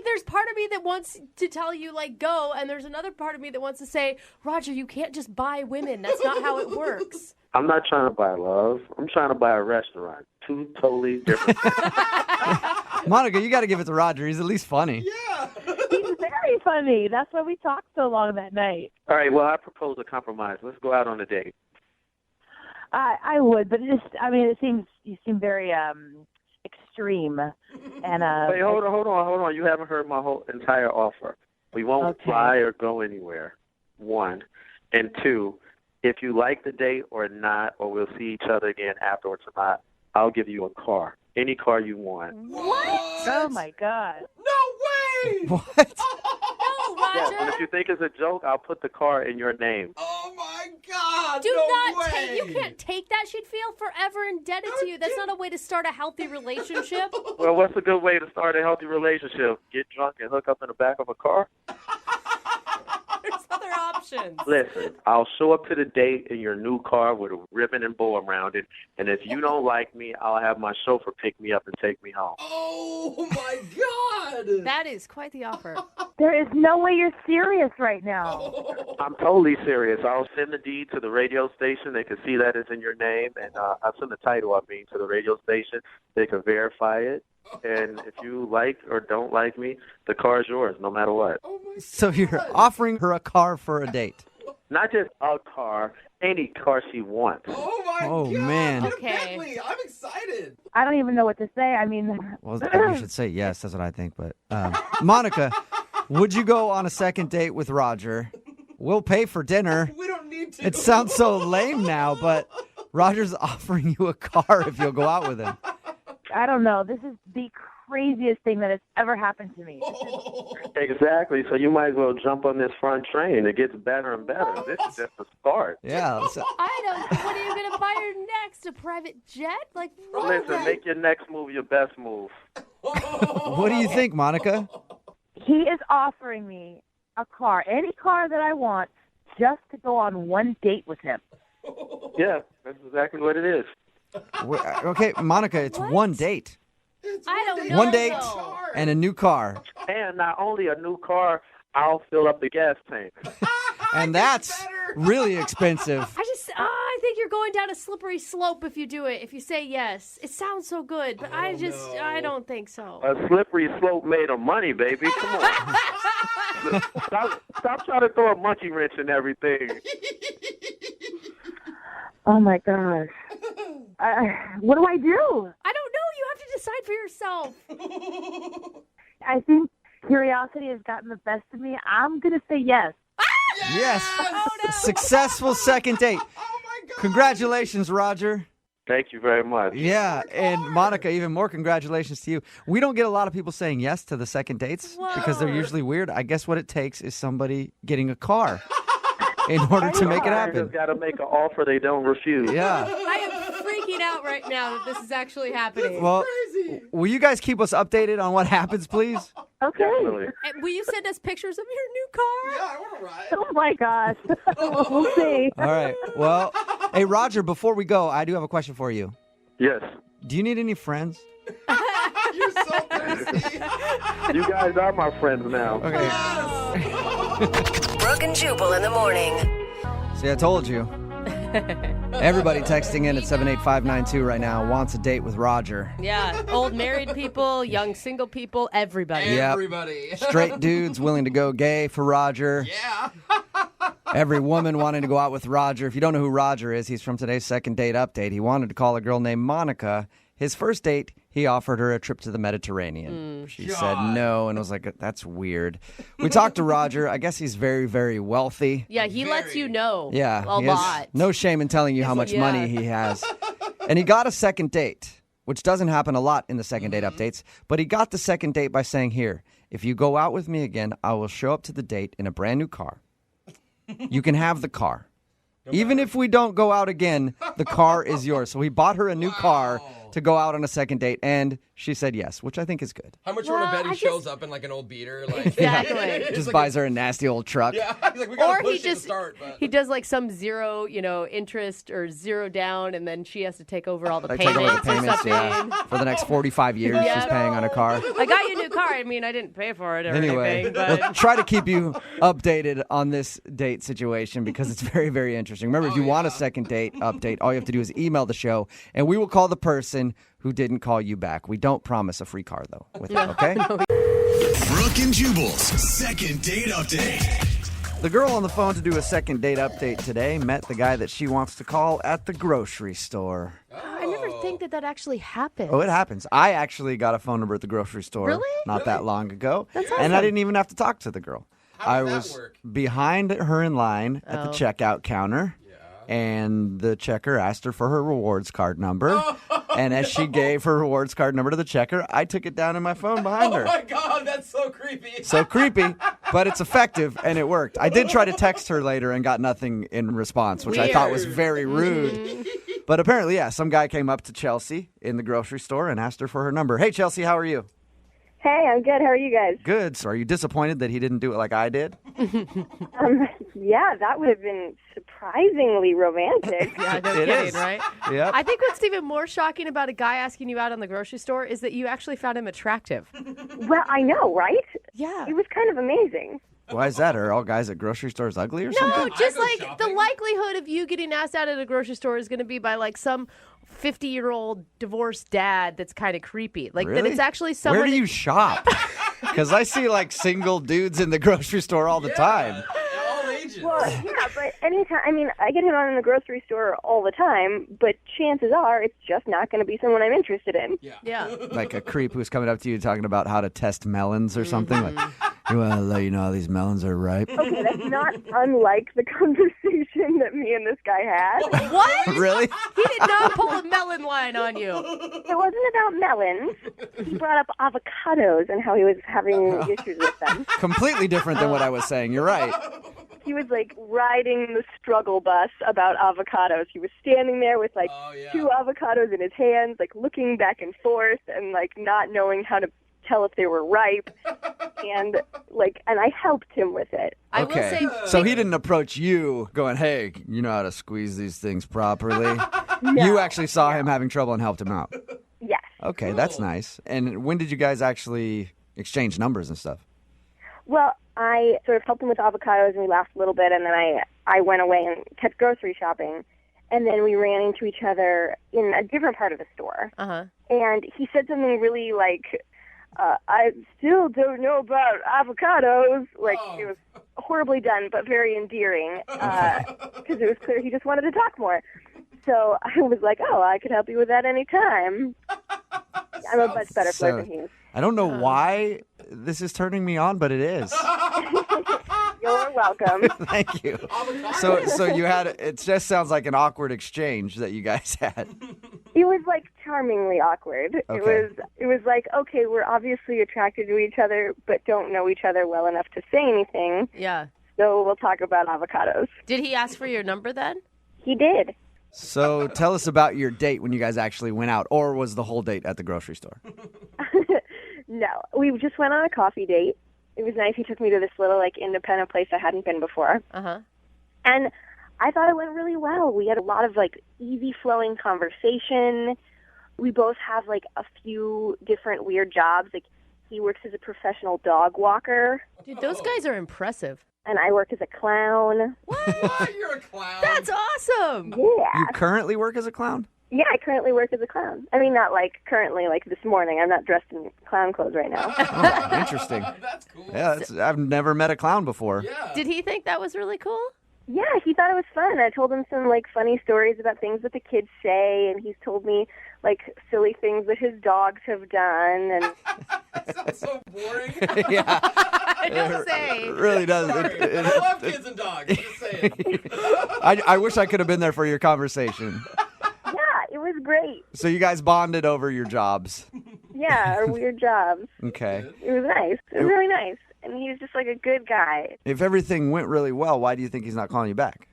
Speaker 19: there's part of me that wants to tell you, go, and there's another part of me that wants to say, Roger, you can't just buy women. That's not how it works.
Speaker 16: I'm not trying to buy love. I'm trying to buy a restaurant. Two totally different things.
Speaker 15: Monica, you got to give it to Roger. He's at least funny.
Speaker 20: Yeah. He's very funny. That's why we talked so long that night.
Speaker 16: All right, well, I propose a compromise. Let's go out on a date.
Speaker 20: I would, but you seem very extreme. And
Speaker 16: Wait, hold on. You haven't heard my whole entire offer. We won't fly or go anywhere. 1. And 2, if you like the date or not, or we'll see each other again afterwards or not, I'll give you a car. Any car you want.
Speaker 20: What? Oh my God.
Speaker 17: No way!
Speaker 15: What?
Speaker 19: No, Roger.
Speaker 16: Yeah, but if you think it's a joke, I'll put the car in your name.
Speaker 17: Oh my God!
Speaker 19: Do
Speaker 17: no
Speaker 19: not
Speaker 17: way.
Speaker 19: You can't take that. She'd feel forever indebted to you. That's not a way to start a healthy relationship.
Speaker 16: Well, what's a good way to start a healthy relationship? Get drunk and hook up in the back of a car?
Speaker 19: There's other options.
Speaker 16: Listen, I'll show up to the date in your new car with a ribbon and bow around it, and if you don't like me, I'll have my chauffeur pick me up and take me home.
Speaker 17: Oh my God!
Speaker 19: That is quite the offer.
Speaker 20: There is no way you're serious right now.
Speaker 16: I'm totally serious. I'll send the deed to the radio station. They can see that it's in your name, and I'll send the title, to the radio station. They can verify it. And if you like or don't like me, the car is yours, no matter what.
Speaker 15: So you're offering her a car for a date?
Speaker 16: Not just a car, any car she wants.
Speaker 17: Oh my God!
Speaker 15: Man.
Speaker 19: Okay.
Speaker 17: Bentley, I'm excited.
Speaker 20: I don't even know what to say. I mean,
Speaker 15: Well, you should say yes. That's what I think. But Monica, would you go on a second date with Roger? We'll pay for dinner.
Speaker 17: We don't need to.
Speaker 15: It sounds so lame now, but Roger's offering you a car if you'll go out with him.
Speaker 20: I don't know. This is the craziest thing that has ever happened to me.
Speaker 16: Exactly. So you might as well jump on this front train. It gets better and better. This is just the start.
Speaker 15: Yeah.
Speaker 19: I don't. What are you going to buy her next? A private jet?
Speaker 16: Listen, make your next move your best move.
Speaker 15: What do you think, Monica?
Speaker 20: He is offering me a car, any car that I want, just to go on one date with him.
Speaker 16: Yeah, that's exactly what it is.
Speaker 15: Okay, Monica, it's one date.
Speaker 19: I don't know.
Speaker 15: One date and a new car.
Speaker 16: And not only a new car, I'll fill up the gas tank.
Speaker 15: And that's really expensive.
Speaker 19: I think you're going down a slippery slope if you do it. If you say yes, it sounds so good, but I don't think so.
Speaker 16: A slippery slope made of money, baby. Come on. Stop trying to throw a monkey wrench in everything.
Speaker 20: Oh my gosh. What do I do?
Speaker 19: I don't know. You have to decide for yourself.
Speaker 20: I think curiosity has gotten the best of me. I'm going to say yes.
Speaker 15: Yes.
Speaker 19: Oh, no.
Speaker 15: Successful second date.
Speaker 17: Oh my God!
Speaker 15: Congratulations, Roger.
Speaker 16: Thank you very much.
Speaker 15: Yeah, and Monica, even more congratulations to you. We don't get a lot of people saying yes to the second dates because they're usually weird. I guess what it takes is somebody getting a car in order to make it happen.
Speaker 16: Just got to make an offer they don't refuse.
Speaker 15: Yeah.
Speaker 19: I am freaking out right now that this is actually happening.
Speaker 15: Well, will you guys keep us updated on what happens, please?
Speaker 20: Okay.
Speaker 19: And will you send us pictures of your new car?
Speaker 17: Yeah, I want to ride.
Speaker 20: Oh my gosh. We'll see.
Speaker 15: All right. Well, hey, Roger, before we go, I do have a question for you.
Speaker 4: Yes.
Speaker 15: Do you need any friends?
Speaker 17: You're so thirsty.
Speaker 16: You guys are my friends now.
Speaker 15: Okay.
Speaker 21: Brooke and Jubal in the morning.
Speaker 15: See, I told you. Everybody texting in at 78592 right now wants a date with Roger.
Speaker 19: Yeah, old married people, young single people, everybody.
Speaker 15: Yep.
Speaker 17: Everybody.
Speaker 15: Straight dudes willing to go gay for Roger.
Speaker 17: Yeah.
Speaker 15: Every woman wanting to go out with Roger. If you don't know who Roger is, he's from today's second date update. He wanted to call a girl named Monica. His first date, he offered her a trip to the Mediterranean. She said no and was like, that's weird. We talked to Roger. I guess he's very, very wealthy.
Speaker 19: Yeah, he lets you know
Speaker 15: Yeah,
Speaker 19: a
Speaker 15: he has
Speaker 19: lot.
Speaker 15: no shame in telling you how much money he has. And he got a second date, which doesn't happen a lot in the second date updates. But he got the second date by saying, here, if you go out with me again, I will show up to the date in a brand new car. You can have the car. Even if we don't go out again, the car is yours. So he bought her a new car to go out on a second date, and she said yes, which I think is good.
Speaker 17: How much you want to bet he shows up in like an old beater? Like,
Speaker 19: Exactly.
Speaker 15: Just buys her a nasty old truck.
Speaker 17: Yeah, he's like, we gotta
Speaker 19: Or
Speaker 17: push
Speaker 19: he
Speaker 17: it to
Speaker 19: just
Speaker 17: start, but...
Speaker 19: he does like some zero, interest or zero down, and then she has to take over all the
Speaker 15: Like,
Speaker 19: payments,
Speaker 15: take over the payments,
Speaker 19: or something.
Speaker 15: For the next 45 years,
Speaker 19: Yeah.
Speaker 15: she's paying on a car.
Speaker 19: I got you a new car. I mean, I didn't pay for it or
Speaker 15: Anyway,
Speaker 19: anything, but
Speaker 15: we'll try to keep you updated on this date situation because it's very, very interesting. Remember, if you want a second date update, all you have to do is email the show, and we will call the person who didn't call you back. We don't promise a free car, though, with it, okay?
Speaker 18: Brooke and Jubal's second date update.
Speaker 15: The girl on the phone to do a second date update today met the guy that she wants to call at the grocery store.
Speaker 19: I never think that actually happens.
Speaker 15: Oh, it happens. I actually got a phone number at the grocery store not that long ago,
Speaker 19: That's
Speaker 15: and I
Speaker 19: awesome.
Speaker 15: didn't even have to talk to the girl. I was behind her in line at the checkout counter, and the checker asked her for her rewards card number. And as she gave her rewards card number to the checker, I took it down in my phone behind her.
Speaker 17: Oh my God, that's so creepy.
Speaker 15: So creepy, but it's effective, and it worked. I did try to text her later and got nothing in response, which I thought was very rude. But apparently, yeah, some guy came up to Chelsea in the grocery store and asked her for her number. Hey, Chelsea, how are you?
Speaker 22: Hey, I'm good. How are you guys?
Speaker 15: Good. So are you disappointed that he didn't do it like I did?
Speaker 22: Yeah, that would have been surprisingly romantic.
Speaker 19: Yeah, no
Speaker 15: It
Speaker 19: kidding,
Speaker 15: is.
Speaker 19: right?
Speaker 15: Yep.
Speaker 19: I think what's even more shocking about a guy asking you out on the grocery store is that you actually found him attractive.
Speaker 22: Well, I know, right?
Speaker 19: Yeah.
Speaker 22: It was kind of amazing.
Speaker 15: Why is that? Are all guys at grocery stores ugly or something?
Speaker 19: No, just like the likelihood of you getting asked out at a grocery store is going to be by like some 50-year-old divorced dad that's kind of creepy. Like
Speaker 15: Really?
Speaker 19: that it's actually someone.
Speaker 15: Where do you shop? Because I see like single dudes in the grocery store all the time.
Speaker 22: Well, yeah, but anytime, I mean, I get him out in the grocery store all the time, but chances are it's just not going to be someone I'm interested in.
Speaker 19: Yeah.
Speaker 15: Like a creep who's coming up to you talking about how to test melons or something. Like, you want to let you know these melons are ripe.
Speaker 22: Okay, that's not unlike the conversation that me and this guy had.
Speaker 19: What?
Speaker 15: Really?
Speaker 19: He did not pull a melon line on you.
Speaker 22: It wasn't about melons. He brought up avocados and how he was having issues with them.
Speaker 15: Completely different than what I was saying. You're right.
Speaker 22: He was like riding the struggle bus about avocados. He was standing there with like 2 avocados in his hands, like looking back and forth and like not knowing how to tell if they were ripe. And I helped him with it.
Speaker 19: I will say,
Speaker 15: so he didn't approach you going, hey, you know how to squeeze these things properly? You actually saw him having trouble and helped him out.
Speaker 22: Yes.
Speaker 15: Okay, that's nice. And when did you guys actually exchange numbers and stuff?
Speaker 22: Well, I sort of helped him with avocados, and we laughed a little bit, and then I went away and kept grocery shopping. And then we ran into each other in a different part of the store.
Speaker 19: Uh-huh.
Speaker 22: And he said something really like, I still don't know about avocados. Like, it was horribly done, but very endearing, because it was clear he just wanted to talk more. So I was like, oh, I could help you with that anytime. I'm a much better flirt than he is.
Speaker 15: I don't know why this is turning me on, but it is.
Speaker 22: You're welcome.
Speaker 15: Thank you. So you had, it just sounds like an awkward exchange that you guys had.
Speaker 22: It was like charmingly awkward.
Speaker 15: Okay.
Speaker 22: It was like, okay, we're obviously attracted to each other, but don't know each other well enough to say anything.
Speaker 19: Yeah.
Speaker 22: So we'll talk about avocados.
Speaker 19: Did he ask for your number then?
Speaker 22: He did.
Speaker 15: So tell us about your date when you guys actually went out, or was the whole date at the grocery store?
Speaker 22: No, we just went on a coffee date. It was nice. He took me to this little, like, independent place I hadn't been before.
Speaker 19: Uh-huh.
Speaker 22: And I thought it went really well. We had a lot of, like, easy-flowing conversation. We both have, like, a few different weird jobs. Like, he works as a professional dog walker.
Speaker 19: Dude, those guys are impressive.
Speaker 22: And I work as a clown.
Speaker 17: What? You're a clown?
Speaker 19: That's awesome.
Speaker 22: Yeah.
Speaker 15: You currently work as a clown?
Speaker 22: Yeah, I currently work as a clown. I mean, not, like, currently, like, this morning. I'm not dressed in clown clothes right now.
Speaker 15: Oh, interesting.
Speaker 17: That's cool.
Speaker 15: Yeah, I've never met a clown before.
Speaker 17: Yeah.
Speaker 19: Did he think that was really cool?
Speaker 22: Yeah, he thought it was fun. I told him some, like, funny stories about things that the kids say, and he's told me, like, silly things that his dogs have done. And
Speaker 17: That sounds so boring.
Speaker 15: Yeah.
Speaker 19: Don't say.
Speaker 15: It really does.
Speaker 17: Sorry. I love kids and dogs. I'm just saying.
Speaker 15: I wish I could have been there for your conversation.
Speaker 22: yeah, it was great.
Speaker 15: So you guys bonded over your jobs.
Speaker 22: Yeah, our weird jobs.
Speaker 15: Okay.
Speaker 22: It was nice. It was really nice. And he was just, like, a good guy.
Speaker 15: If everything went really well, why do you think he's not calling you back?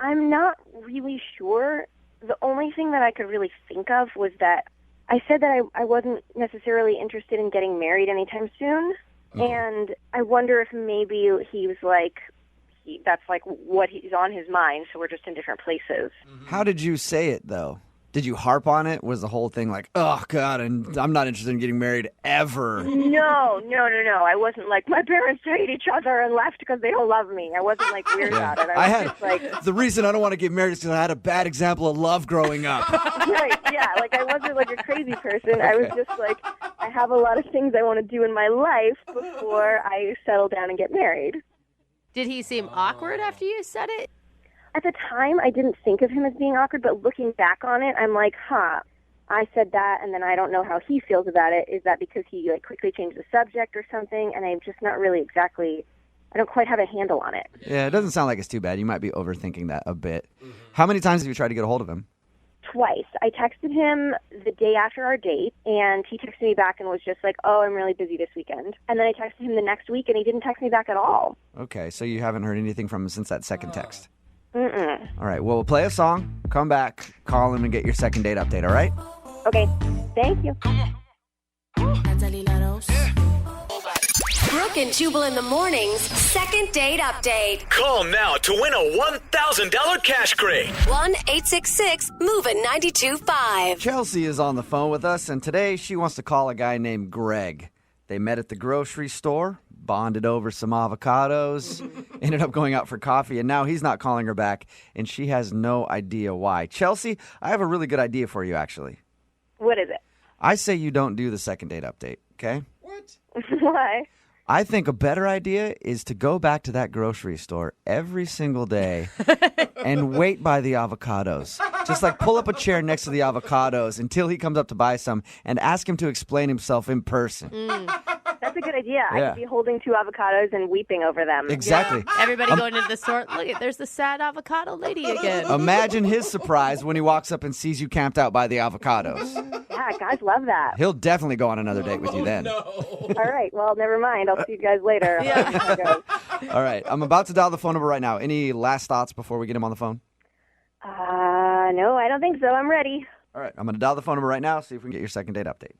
Speaker 22: I'm not really sure. The only thing that I could really think of was that I said that I wasn't necessarily interested in getting married anytime soon. And I wonder if maybe he was like, that's like what he's on his mind, so we're just in different places.
Speaker 15: How did you say it, though? Did you harp on it? Was the whole thing like, oh, God, and I'm not interested in getting married ever?
Speaker 22: No. I wasn't like, my parents hate each other and left because they don't love me. I wasn't like weird about it. I was just like,
Speaker 15: the reason I don't want to get married is because I had a bad example of love growing up.
Speaker 22: right, yeah, like I wasn't like a crazy person. I was just like, I have a lot of things I want to do in my life before I settle down and get married.
Speaker 19: Did he seem awkward after you said it?
Speaker 22: At the time, I didn't think of him as being awkward, but looking back on it, I'm like, I said that, and then I don't know how he feels about it. Is that because he like quickly changed the subject or something? And I'm just not really exactly, I don't quite have a handle on it.
Speaker 15: Yeah, it doesn't sound like it's too bad. You might be overthinking that a bit. How many times have you tried to get a hold of him?
Speaker 22: Twice. I texted him the day after our date, and he texted me back and was just like, oh, I'm really busy this weekend. And then I texted him the next week, and he didn't text me back at all.
Speaker 15: Okay, so you haven't heard anything from him since that second text.
Speaker 22: Mm-mm.
Speaker 15: All right, well, we'll play a song, come back, call him, and get your second date update, all right?
Speaker 22: Okay, thank you.
Speaker 3: Brooke and Jubal in the mornings, second date update.
Speaker 18: Call now to win a $1,000 cash crate.
Speaker 3: 1-866-MOVE-925.
Speaker 15: Chelsea is on the phone with us, and today she wants to call a guy named Greg. They met at the grocery store, bonded over some avocados, ended up going out for coffee, and now he's not calling her back, and she has no idea why. Chelsea, I have a really good idea for you, actually.
Speaker 22: What is it?
Speaker 15: I say you don't do the second date update, okay?
Speaker 22: Why?
Speaker 15: I think a better idea is to go back to that grocery store every single day and wait by the avocados. Just like pull up a chair next to the avocados until he comes up to buy some and ask him to explain himself in person.
Speaker 22: That's a good idea. I
Speaker 15: Yeah.
Speaker 22: could be holding 2 avocados and weeping over them.
Speaker 15: Exactly.
Speaker 19: Everybody going into the store. Look, there's the sad avocado lady again.
Speaker 15: Imagine his surprise when he walks up and sees you camped out by the avocados.
Speaker 22: Yeah, guys love that.
Speaker 15: He'll definitely go on another date with you then.
Speaker 22: All right, well, never mind. I'll see you guys later.
Speaker 15: All right, I'm about to dial the phone number right now. Any last thoughts before we get him on the phone?
Speaker 22: No, I don't think so. I'm ready.
Speaker 15: All right, I'm going to dial the phone number right now, see if we can get your second date update.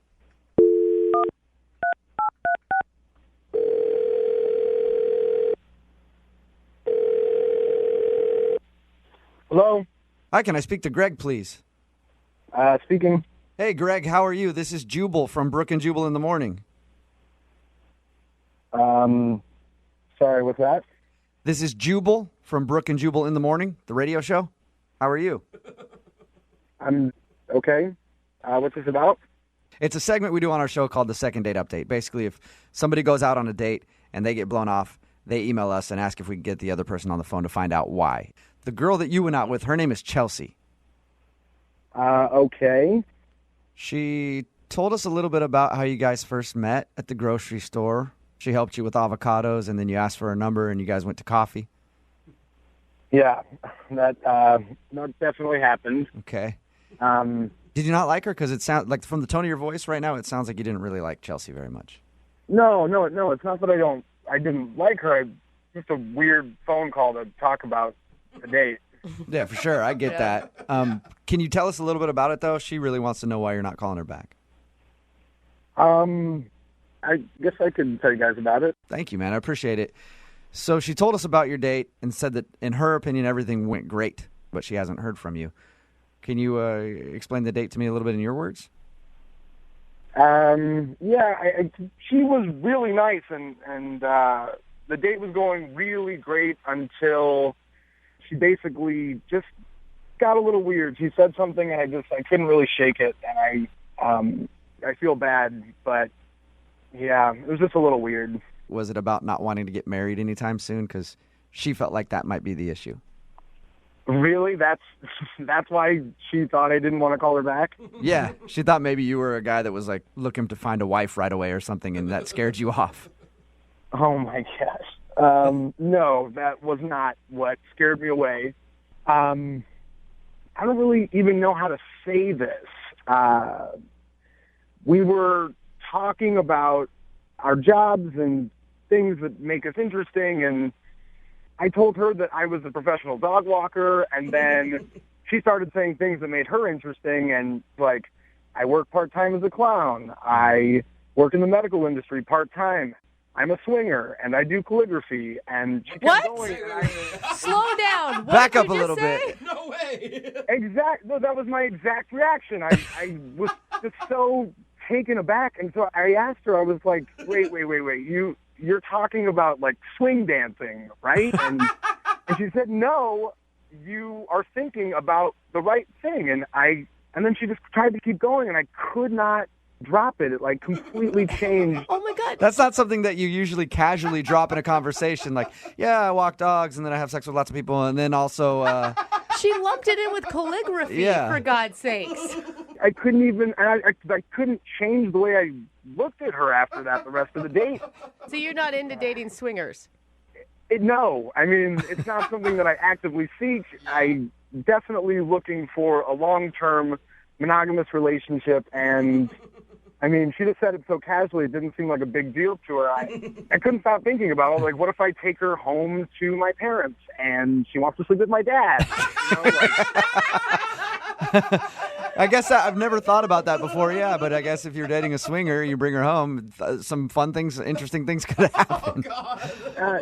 Speaker 21: Hello?
Speaker 15: Hi, can I speak to Greg, please?
Speaker 21: Speaking.
Speaker 15: Hey, Greg, how are you? This is Jubal from Brooke and Jubal in the morning.
Speaker 21: Sorry, what's that?
Speaker 15: This is Jubal from Brooke and Jubal in the morning, the radio show. How are you?
Speaker 21: I'm okay. What's this about?
Speaker 15: It's a segment we do on our show called the Second Date Update. Basically, if somebody goes out on a date and they get blown off, they email us and ask if we can get the other person on the phone to find out why. The girl that you went out with, her name is Chelsea.
Speaker 21: Okay.
Speaker 15: She told us a little bit about how you guys first met at the grocery store. She helped you with avocados, and then you asked for her number, and you guys went to coffee.
Speaker 21: Yeah, that definitely happened.
Speaker 15: Okay. Did you not like her? Because it sounds like from the tone of your voice right now, it sounds like you didn't really like Chelsea very much.
Speaker 21: No. It's not that I didn't like her. Just a weird phone call to talk about the date.
Speaker 15: Yeah, for sure. I get that. Can you tell us a little bit about it, though? She really wants to know why you're not calling her back.
Speaker 21: I guess I could tell you guys about it.
Speaker 15: Thank you, man. I appreciate it. So she told us about your date and said that, in her opinion, everything went great, but she hasn't heard from you. Can you explain the date to me a little bit in your words?
Speaker 21: She was really nice, and the date was going really great until she basically just got a little weird. She said something, and I couldn't really shake it, and I feel bad, but yeah, it was just a little weird.
Speaker 15: Was it about not wanting to get married anytime soon? Because she felt like that might be the issue.
Speaker 21: Really? That's why she thought I didn't want to call her back?
Speaker 15: Yeah, she thought maybe you were a guy that was like looking to find a wife right away or something, and that scared you off.
Speaker 21: Oh my gosh. No, that was not what scared me away. I don't really even know how to say this. We were talking about our jobs and things that make us interesting, and I told her that I was a professional dog walker, and then she started saying things that made her interesting, and like, I work part-time as a clown. I work in the medical industry part-time. I'm a swinger, and I do calligraphy, and she kept going.
Speaker 19: Slow down. What
Speaker 15: Back
Speaker 19: did
Speaker 15: up
Speaker 19: you
Speaker 15: a little
Speaker 19: just say?
Speaker 15: bit.
Speaker 17: No way.
Speaker 21: No, that was my exact reaction. I was just so taken aback, and so I asked her, I was like, wait, you're talking about like swing dancing, right? And she said, no, you are thinking about the right thing. And then she just tried to keep going, and I could not drop it. It like completely changed.
Speaker 19: Oh my God.
Speaker 15: That's not something that you usually casually drop in a conversation. Like, yeah, I walk dogs, and then I have sex with lots of people, and then also...
Speaker 19: She lumped it in with calligraphy, for God's sakes.
Speaker 21: I couldn't even, I couldn't change the way I looked at her after that the rest of the date.
Speaker 19: So you're not into dating swingers?
Speaker 21: No. I mean, it's not something that I actively seek. I'm definitely looking for a long-term monogamous relationship, and I mean, she just said it so casually, it didn't seem like a big deal to her. I couldn't stop thinking about it. Like, what if I take her home to my parents and she wants to sleep with my dad? You know,
Speaker 15: I guess I've never thought about that before, yeah, but I guess if you're dating a swinger, you bring her home, some fun things, interesting things could happen.
Speaker 17: Oh, God.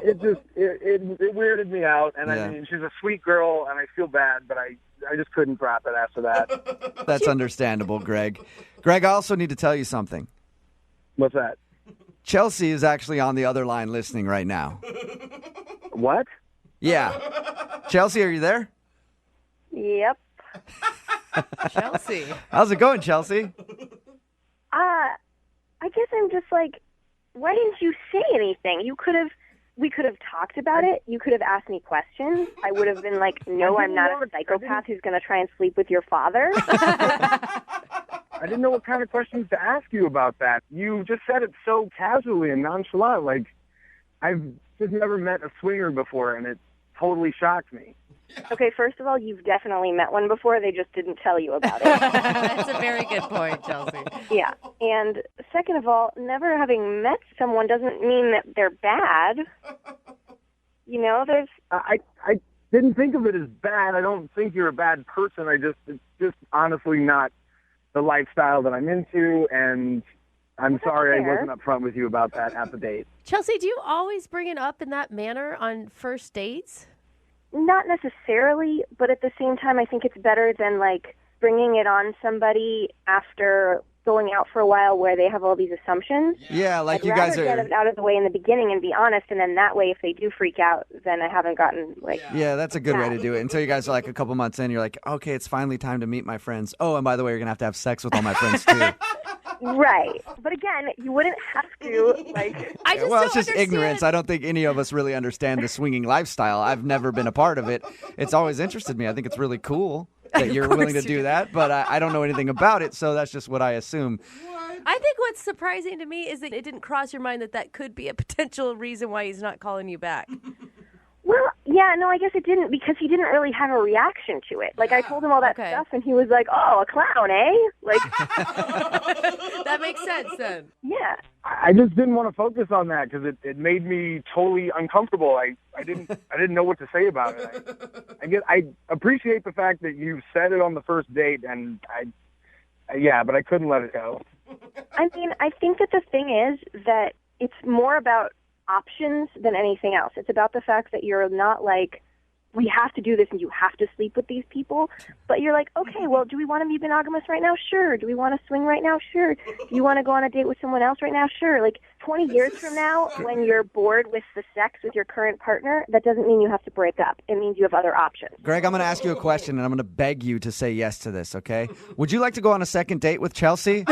Speaker 21: it weirded me out, and I mean, she's a sweet girl, and I feel bad, but I just couldn't drop it after that.
Speaker 15: That's understandable, Greg. Greg, I also need to tell you something.
Speaker 21: What's that?
Speaker 15: Chelsea is actually on the other line listening right now.
Speaker 21: What?
Speaker 15: Yeah. Chelsea, are you there?
Speaker 22: Yep.
Speaker 19: Chelsea.
Speaker 15: How's it going, Chelsea?
Speaker 22: I guess I'm just like, why didn't you say anything? We could have talked about it. You could have asked me questions. I would have been like, no, I'm not a psychopath who's going to try and sleep with your father.
Speaker 21: I didn't know what kind of questions to ask you about that. You just said it so casually and nonchalant. Like, I've just never met a swinger before, and it totally shocked me.
Speaker 22: Okay, first of all, you've definitely met one before. They just didn't tell you about it.
Speaker 19: That's a very good point, Chelsea.
Speaker 22: Yeah. And second of all, never having met someone doesn't mean that they're bad. You know, there's...
Speaker 21: I didn't think of it as bad. I don't think you're a bad person. It's just honestly not the lifestyle that I'm into, and I'm sorry I wasn't upfront with you about that at the date.
Speaker 19: Chelsea, do you always bring it up in that manner on first dates?
Speaker 22: Not necessarily, but at the same time, I think it's better than, like, bringing it on somebody after going out for a while where they have all these assumptions.
Speaker 15: Yeah, like
Speaker 22: I'd
Speaker 15: you guys
Speaker 22: rather
Speaker 15: are...
Speaker 22: get it out of the way in the beginning and be honest, and then that way, if they do freak out, then I haven't gotten, like...
Speaker 15: Yeah, that's a good way to do it. Until you guys are like a couple months in, you're like, okay, it's finally time to meet my friends. Oh, and by the way, you're going to have sex with all my friends, too.
Speaker 22: Right. But again, you wouldn't have to, like...
Speaker 15: Well, it's just ignorance. I don't think any of us really understand the swinging lifestyle. I've never been a part of it. It's always interested me. I think it's really cool that you're willing to do that, but I don't know anything about it, so that's just what I assume.
Speaker 19: I think what's surprising to me is that it didn't cross your mind that could be a potential reason why he's not calling you back.
Speaker 22: Well, yeah, no, I guess it didn't, because he didn't really have a reaction to it. Like, I told him all that stuff, and he was like, oh, a clown, eh? Like,
Speaker 19: that makes sense, then.
Speaker 22: Yeah.
Speaker 21: I just didn't want to focus on that because it made me totally uncomfortable. I didn't know what to say about it. I appreciate the fact that you said it on the first date, and but I couldn't let it go.
Speaker 22: I mean, I think that the thing is that it's more about options than anything else. It's about the fact that you're not like, we have to do this and you have to sleep with these people. But you're like, okay, well, do we want to be monogamous right now? Sure. Do we want to swing right now? Sure. Do you want to go on a date with someone else right now? Sure. Like 20 years from now, when you're bored with the sex with your current partner, that doesn't mean you have to break up. It means you have other options.
Speaker 15: Greg, I'm going to ask you a question, and I'm going to beg you to say yes to this, okay? Would you like to go on a second date with Chelsea?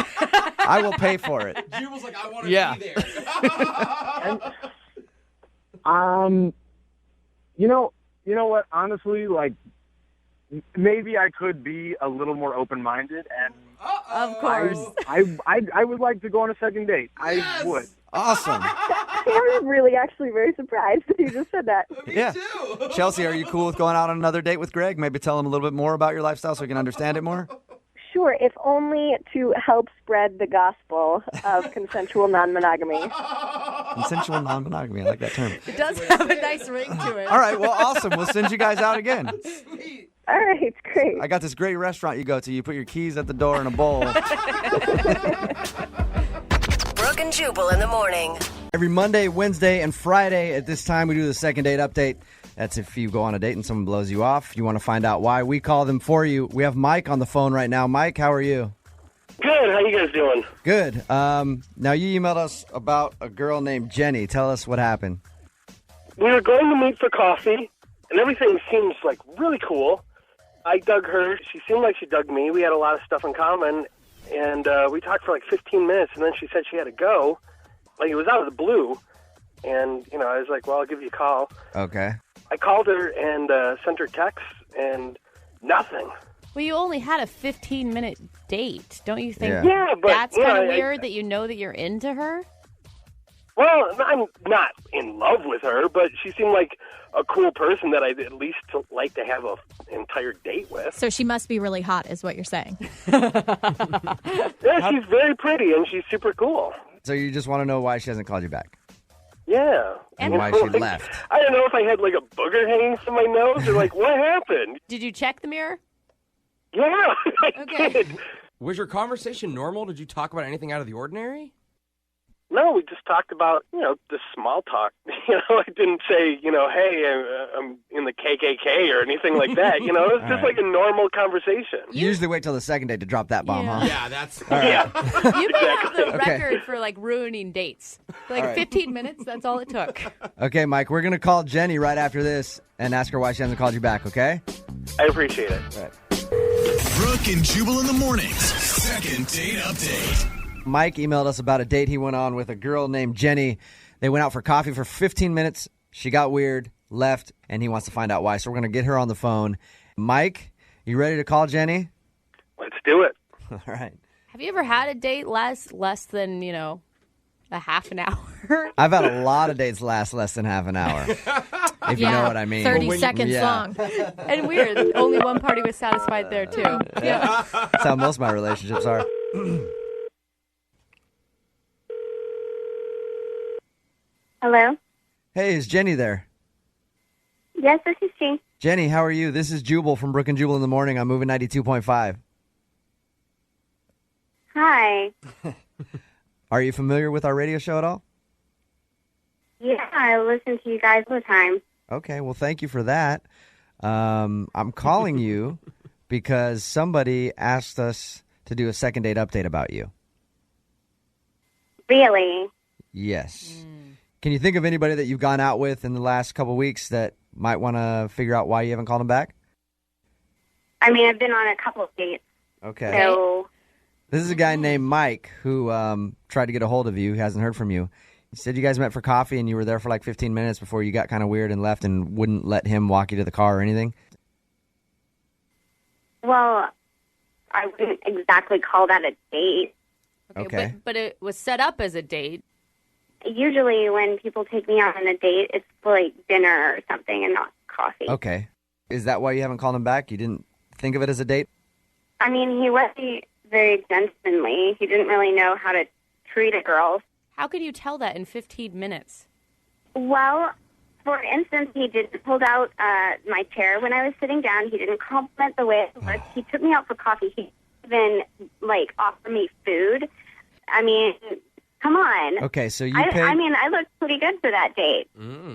Speaker 15: I will pay for it.
Speaker 17: Jubal's like, I want to be there.
Speaker 21: You know what? Honestly, like, maybe I could be a little more open-minded, and
Speaker 19: of course,
Speaker 21: I would like to go on a second date. I would.
Speaker 15: Awesome.
Speaker 22: I'm really actually very surprised that you just said that.
Speaker 15: Yeah. Chelsea, are you cool with going out on another date with Greg? Maybe tell him a little bit more about your lifestyle so we can understand it more?
Speaker 22: Sure, if only to help spread the gospel of consensual non-monogamy.
Speaker 15: Consensual non-monogamy. I like that term.
Speaker 19: It does have a nice ring to it.
Speaker 15: All right, well, awesome. We'll send you guys out again.
Speaker 22: Sweet. All right, great.
Speaker 15: I got this great restaurant you go to. You put your keys at the door in a bowl.
Speaker 3: Brooke and Jubal in the morning.
Speaker 15: Every Monday, Wednesday, and Friday at this time, we do the second date update. That's if you go on a date and someone blows you off. You want to find out why. We call them for you. We have Mike on the phone right now. Mike, how are you?
Speaker 1: Good. How you guys doing?
Speaker 15: Good. Now, you emailed us about a girl named Jenny. Tell us what happened.
Speaker 1: We were going to meet for coffee, and everything seems like really cool. I dug her. She seemed like she dug me. We had a lot of stuff in common, and we talked for like 15 minutes, and then she said she had to go. Like, it was out of the blue, and, I was like, well, I'll give you a call.
Speaker 15: Okay.
Speaker 1: I called her and sent her texts, and nothing.
Speaker 19: Well, you only had a 15-minute date. Don't you think
Speaker 1: but
Speaker 19: that's kind of weird that you know that you're into her?
Speaker 1: Well, I'm not in love with her, but she seemed like a cool person that I'd at least like to have an entire date with.
Speaker 2: So she must be really hot, is what you're saying.
Speaker 1: Yeah, she's very pretty, and she's super cool.
Speaker 15: So you just want to know why she hasn't called you back?
Speaker 1: Yeah.
Speaker 15: And why she left.
Speaker 1: I don't know if I had like a booger hanging from my nose or like what happened.
Speaker 19: Did you check the mirror?
Speaker 1: Yeah, I did.
Speaker 17: Was your conversation normal? Did you talk about anything out of the ordinary?
Speaker 1: No, we just talked about, the small talk. I didn't say, hey, I'm in the KKK or anything like that. It was just like a normal conversation.
Speaker 15: You usually wait till the second date to drop that bomb, huh?
Speaker 17: Yeah, that's...
Speaker 15: All right.
Speaker 1: Yeah.
Speaker 19: You may have the record for, ruining dates. Like,
Speaker 15: All right.
Speaker 19: 15 minutes, that's all it took.
Speaker 15: Okay, Mike, we're going to call Jenny right after this and ask her why she hasn't called you back, okay?
Speaker 1: I appreciate it.
Speaker 15: All right.
Speaker 18: Brooke and Jubal in the mornings. Second date update.
Speaker 15: Mike emailed us about a date he went on with a girl named Jenny. They went out for coffee for 15 minutes. She got weird, left, and he wants to find out why. So we're going to get her on the phone. Mike, you ready to call Jenny?
Speaker 1: Let's do it.
Speaker 15: All right.
Speaker 19: Have you ever had a date less than, a half an hour?
Speaker 15: I've had a lot of dates last less than half an hour, if you know what I mean.
Speaker 2: 30 seconds long.
Speaker 19: And weird, only one party was satisfied there, too. Yeah.
Speaker 15: That's how most of my relationships are.
Speaker 23: Hello?
Speaker 15: Hey, is Jenny there?
Speaker 23: Yes, this is she.
Speaker 15: Jenny, how are you? This is Jubal from Brooke and Jubal in the morning. I'm moving 92.5.
Speaker 23: Hi.
Speaker 15: Are you familiar with our radio show at all?
Speaker 23: Yeah, I listen to you guys all the time.
Speaker 15: Okay, well, thank you for that. I'm calling you because somebody asked us to do a second date update about you.
Speaker 23: Really?
Speaker 15: Yes. Can you think of anybody that you've gone out with in the last couple of weeks that might want to figure out why you haven't called them back?
Speaker 23: I mean, I've been on a couple of dates.
Speaker 15: Okay.
Speaker 23: So,
Speaker 15: This is a guy named Mike who tried to get a hold of you. He hasn't heard from you. He said you guys met for coffee and you were there for like 15 minutes before you got kind of weird and left and wouldn't let him walk you to the car or anything.
Speaker 23: well, I wouldn't exactly call that a date.
Speaker 15: Okay.
Speaker 19: But it was set up as a date.
Speaker 23: Usually when people take me out on a date, it's like dinner or something and not coffee.
Speaker 15: Okay. Is that why you haven't called him back? You didn't think of it as a date?
Speaker 23: I mean, he wasn't very gentlemanly. He didn't really know how to treat a girl.
Speaker 19: How could you tell that in 15 minutes?
Speaker 23: Well, For instance, he didn't hold out my chair when I was sitting down. He didn't compliment the way it looked. He took me out for coffee. He didn't even, offer me food. I mean, come on.
Speaker 15: Okay, so you
Speaker 23: I
Speaker 15: paid...
Speaker 23: I looked pretty good for that date.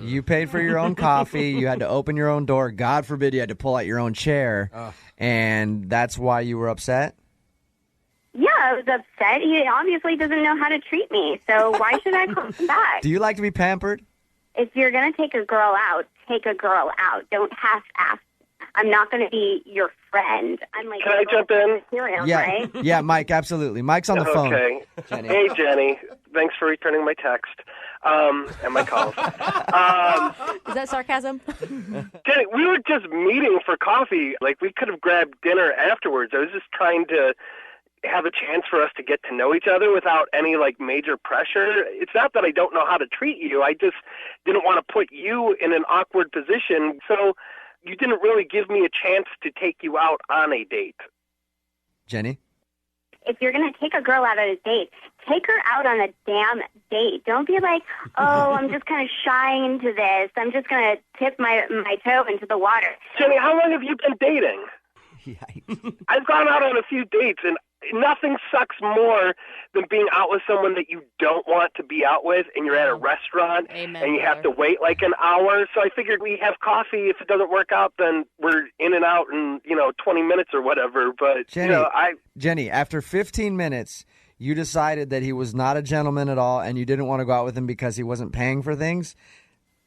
Speaker 15: You paid for your own coffee. You had to open your own door. God forbid you had to pull out your own chair. And that's why you were upset?
Speaker 23: Yeah, I was upset. He obviously doesn't know how to treat me, so why should I call him back?
Speaker 15: Do you like to be pampered?
Speaker 23: If you're going to take a girl out, take a girl out. Don't half-ass. I'm not going to be your friend. I'm like,
Speaker 1: can I jump in?
Speaker 23: Material,
Speaker 15: Yeah,
Speaker 23: right?
Speaker 15: yeah, Mike, absolutely. Mike's on the phone.
Speaker 1: Okay.
Speaker 15: Jenny.
Speaker 1: Hey, Jenny. Thanks for returning my text and my calls.
Speaker 2: Is that sarcasm?
Speaker 1: Jenny, we were just meeting for coffee. We could have grabbed dinner afterwards. I was just trying to have a chance for us to get to know each other without any major pressure. It's not that I don't know how to treat you. I just didn't want to put you in an awkward position. So you didn't really give me a chance to take you out on a date.
Speaker 15: Jenny?
Speaker 23: If you're going to take a girl out on a date, take her out on a damn date. Don't be like, oh, I'm just kind of shying into this. I'm just going to tip my toe into the water.
Speaker 1: Jenny, how long have you been dating?
Speaker 15: Yikes.
Speaker 1: I've gone out on a few dates, and nothing sucks more than being out with someone that you don't want to be out with, and you're at a restaurant, and you have to wait an hour. So I figured we have coffee. If it doesn't work out, then we're in and out in 20 minutes or whatever. But
Speaker 15: Jenny, Jenny, after 15 minutes, you decided that he was not a gentleman at all, and you didn't want to go out with him because he wasn't paying for things.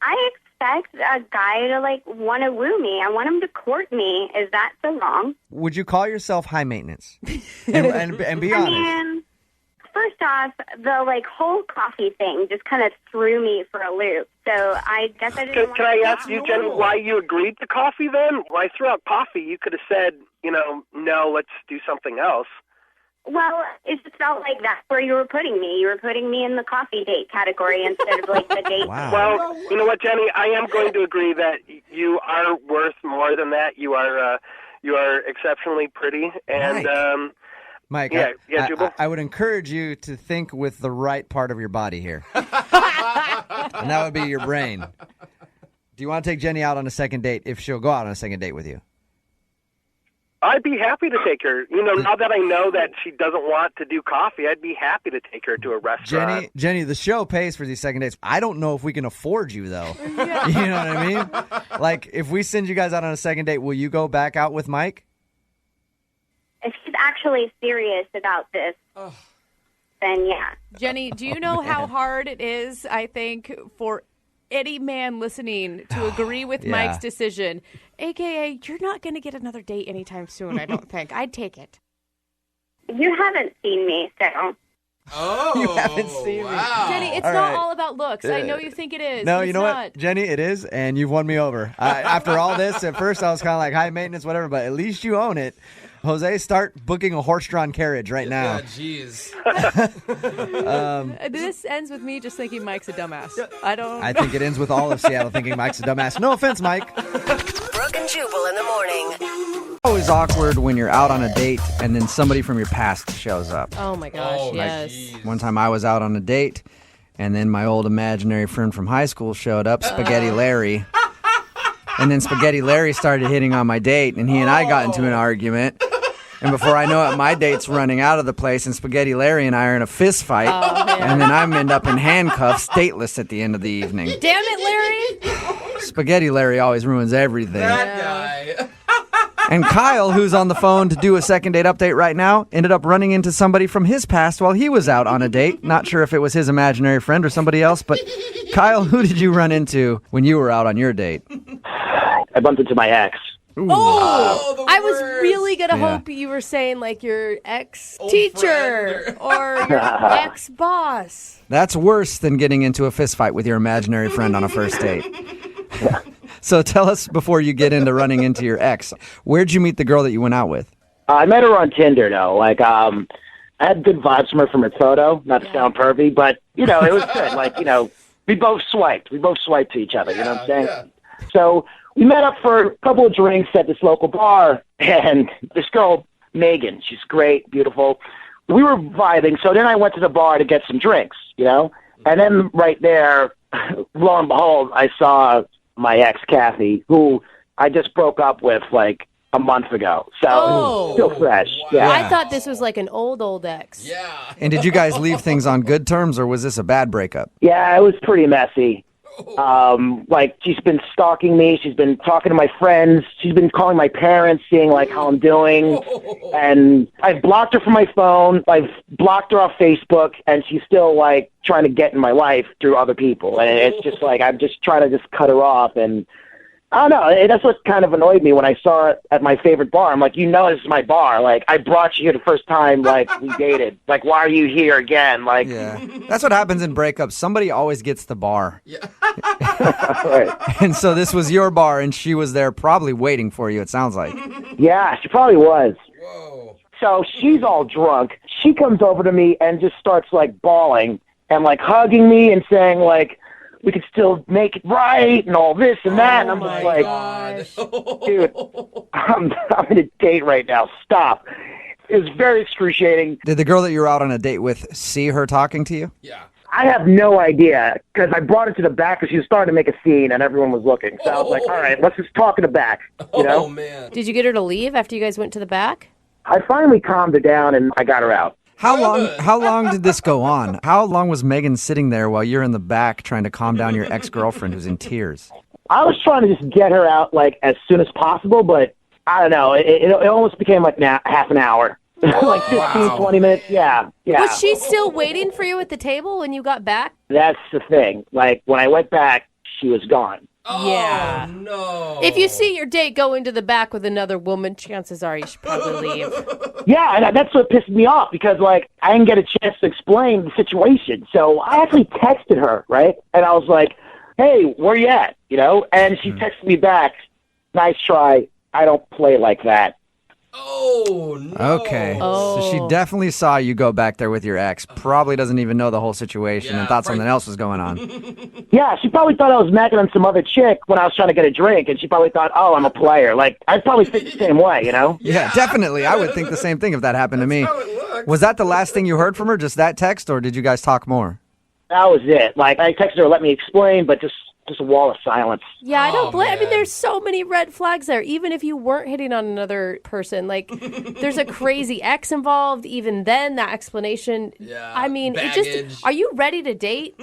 Speaker 23: I expect a guy to want to woo me. I want him to court me. Is that so wrong?
Speaker 15: Would you call yourself high maintenance? and be honest.
Speaker 23: I mean, first off, the whole coffee thing just kind of threw me for a loop. So I guess I didn't.
Speaker 1: Can I ask you, Jenny, why you agreed to coffee then? When I threw out coffee, you could have said, no, let's do something else.
Speaker 23: Well, it just felt like that's where you were putting me. You were putting me in the coffee date category instead of the date.
Speaker 15: Wow.
Speaker 1: Well, you know what, Jenny? I am going to agree that you are worth more than that. You are exceptionally pretty, and
Speaker 15: Mike,
Speaker 1: Jubal?
Speaker 15: I would encourage you to think with the right part of your body here, and that would be your brain. Do you want to take Jenny out on a second date if she'll go out on a second date with you?
Speaker 1: I'd be happy to take her. Now that I know that she doesn't want to do coffee, I'd be happy to take her to a restaurant.
Speaker 15: Jenny, the show pays for these second dates. I don't know if we can afford you, though.
Speaker 23: Yeah.
Speaker 15: You know what I mean? If we send you guys out on a second date, will you go back out with Mike?
Speaker 23: If he's actually serious about this, then yeah.
Speaker 2: Jenny, do you know how hard it is, I think, for any man listening to agree with
Speaker 15: Yeah.
Speaker 2: Mike's decision? AKA, you're not going to get another date anytime soon, I don't think. I'd take it.
Speaker 23: You haven't seen me, so.
Speaker 17: Oh,
Speaker 15: You haven't seen me.
Speaker 2: Jenny, it's
Speaker 15: All
Speaker 2: not
Speaker 15: right.
Speaker 2: all about looks. I know you think it is.
Speaker 15: No,
Speaker 2: but
Speaker 15: you
Speaker 2: it's
Speaker 15: know
Speaker 2: not.
Speaker 15: what, Jenny? It is, and you've won me over. After all this, at first I was kind of like high maintenance, whatever, but at least you own it. Jose, start booking a horse-drawn carriage right now.
Speaker 17: Jeez.
Speaker 2: This ends with me just thinking Mike's a dumbass.
Speaker 15: I think it ends with all of Seattle thinking Mike's a dumbass. No offense, Mike.
Speaker 3: Brooke and Jubal in the morning.
Speaker 15: Always awkward when you're out on a date and then somebody from your past shows up.
Speaker 2: Oh, my gosh, yes.
Speaker 15: One time I was out on a date, and then my old imaginary friend from high school showed up, Spaghetti Larry. And then Spaghetti Larry started hitting on my date, and he and I got into an argument. And before I know it, my date's running out of the place, and Spaghetti Larry and I are in a fist fight. And then I end up in handcuffs, dateless at the end of the evening.
Speaker 2: Damn it, Larry!
Speaker 15: Spaghetti Larry always ruins everything.
Speaker 17: That guy.
Speaker 15: And Kyle, who's on the phone to do a second date update right now, ended up running into somebody from his past while he was out on a date. Not sure if it was his imaginary friend or somebody else, but Kyle, who did you run into when you were out on your date?
Speaker 6: I bumped into my ex.
Speaker 2: I was really going to hope you were saying your ex-teacher or your ex-boss.
Speaker 15: That's worse than getting into a fist fight with your imaginary friend on a first date. So tell us, before you get into running into your ex, where'd you meet the girl that you went out with?
Speaker 6: I met her on Tinder, though. I had good vibes from her from her photo, not to sound pervy, but, it was good. We both swiped. We both swiped to each other, you know what I'm saying? Yeah. So we met up for a couple of drinks at this local bar, and this girl, Megan, she's great, beautiful. We were vibing, so then I went to the bar to get some drinks, and then right there, lo and behold, I saw my ex, Kathy, who I just broke up with like a month ago. So it's still fresh. Yeah.
Speaker 19: I thought this was like an old ex.
Speaker 17: Yeah.
Speaker 15: And did you guys leave things on good terms, or was this a bad breakup?
Speaker 6: Yeah, it was pretty messy. Like, she's been stalking me. She's been talking to my friends. She's been calling my parents, seeing, like, how I'm doing. And I've blocked her from my phone. I've blocked her off Facebook, and she's still, like, trying to get in my life through other people. And it's just, like, I'm just trying to just cut her off. And I don't know. That's what kind of annoyed me when I saw it at my favorite bar. I'm like, this is my bar. Like, I brought you here the first time, like, we dated. Like, why are you here again? Like,
Speaker 15: yeah. That's what happens in breakups. Somebody always gets the bar.
Speaker 17: Yeah.
Speaker 6: Right.
Speaker 15: And so this was your bar, and she was there probably waiting for you, it sounds like.
Speaker 6: Yeah, she probably was.
Speaker 17: Whoa.
Speaker 6: So she's all drunk. She comes over to me and just starts, like, bawling and, like, hugging me and saying, like, we could still make it right and all this and that. And I'm just like, dude, I'm in a date right now. Stop. It was very excruciating.
Speaker 15: Did the girl that you were out on a date with see her talking to you?
Speaker 17: Yeah.
Speaker 6: I have no idea because I brought her to the back because she was starting to make a scene and everyone was looking. So I was like, all right, let's just talk in the back, you know?
Speaker 17: Oh, man.
Speaker 19: Did you get her to leave after you guys went to the back?
Speaker 6: I finally calmed her down and I got her out.
Speaker 15: How long did this go on? How long was Megan sitting there while you're in the back trying to calm down your ex-girlfriend who's in tears?
Speaker 6: I was trying to just get her out, like, as soon as possible, but I don't know. It almost became, like, half an hour. Like 15, 20 minutes. Yeah.
Speaker 19: Was she still waiting for you at the table when you got back?
Speaker 6: That's the thing. Like, when I went back, she was gone.
Speaker 19: Yeah.
Speaker 17: Oh, no.
Speaker 19: If you see your date go into the back with another woman, chances are you should probably leave.
Speaker 6: Yeah, and that's what pissed me off because, like, I didn't get a chance to explain the situation. So I actually texted her, right? And I was like, hey, where you at? You know? And she texted me back, nice try. I don't play like that.
Speaker 17: Oh, no.
Speaker 15: Okay. So she definitely saw you go back there with your ex. Probably doesn't even know the whole situation and thought something else was going on.
Speaker 6: Yeah, she probably thought I was macking on some other chick when I was trying to get a drink, and she probably thought, oh, I'm a player. Like, I'd probably think the same way, you know?
Speaker 15: Yeah, definitely. I would think the same thing if that happened to me. Was that the last thing you heard from her, just that text, or did you guys talk more?
Speaker 6: That was it. Like, I texted her, let me explain, but just a wall of silence.
Speaker 19: Yeah, I don't blame. I mean, there's so many red flags there. Even if you weren't hitting on another person, like there's a crazy ex involved. Even then, that explanation. Yeah. I mean, baggage. It just. Are you ready to date?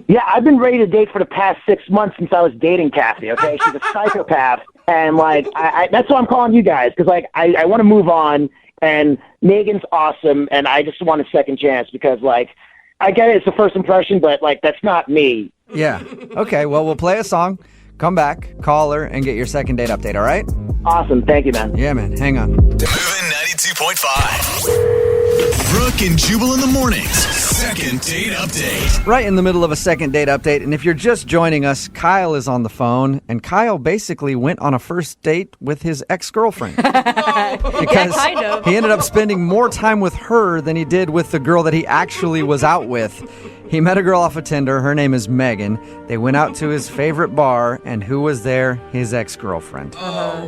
Speaker 6: Yeah, I've been ready to date for the past 6 months since I was dating Kathy. Okay, she's a psychopath, and like that's why I'm calling you guys because like I want to move on, and Megan's awesome, and I just want a second chance because like I get it, it's the first impression, but like that's not me.
Speaker 15: Yeah. Okay, well, we'll play a song, come back, call her, and get your second date update, all right?
Speaker 6: Awesome. Thank you, man.
Speaker 15: Yeah, man. Hang on.
Speaker 18: Moving 92.5. Brooke and Jubal in the mornings. Second date update.
Speaker 15: Right in the middle of a second date update, and if you're just joining us, Kyle is on the phone, and Kyle basically went on a first date with his ex-girlfriend. Because
Speaker 19: kind of.
Speaker 15: He ended up spending more time with her than he did with the girl that he actually was out with. He met a girl off of Tinder. Her name is Megan. They went out to his favorite bar, and who was there? His ex-girlfriend.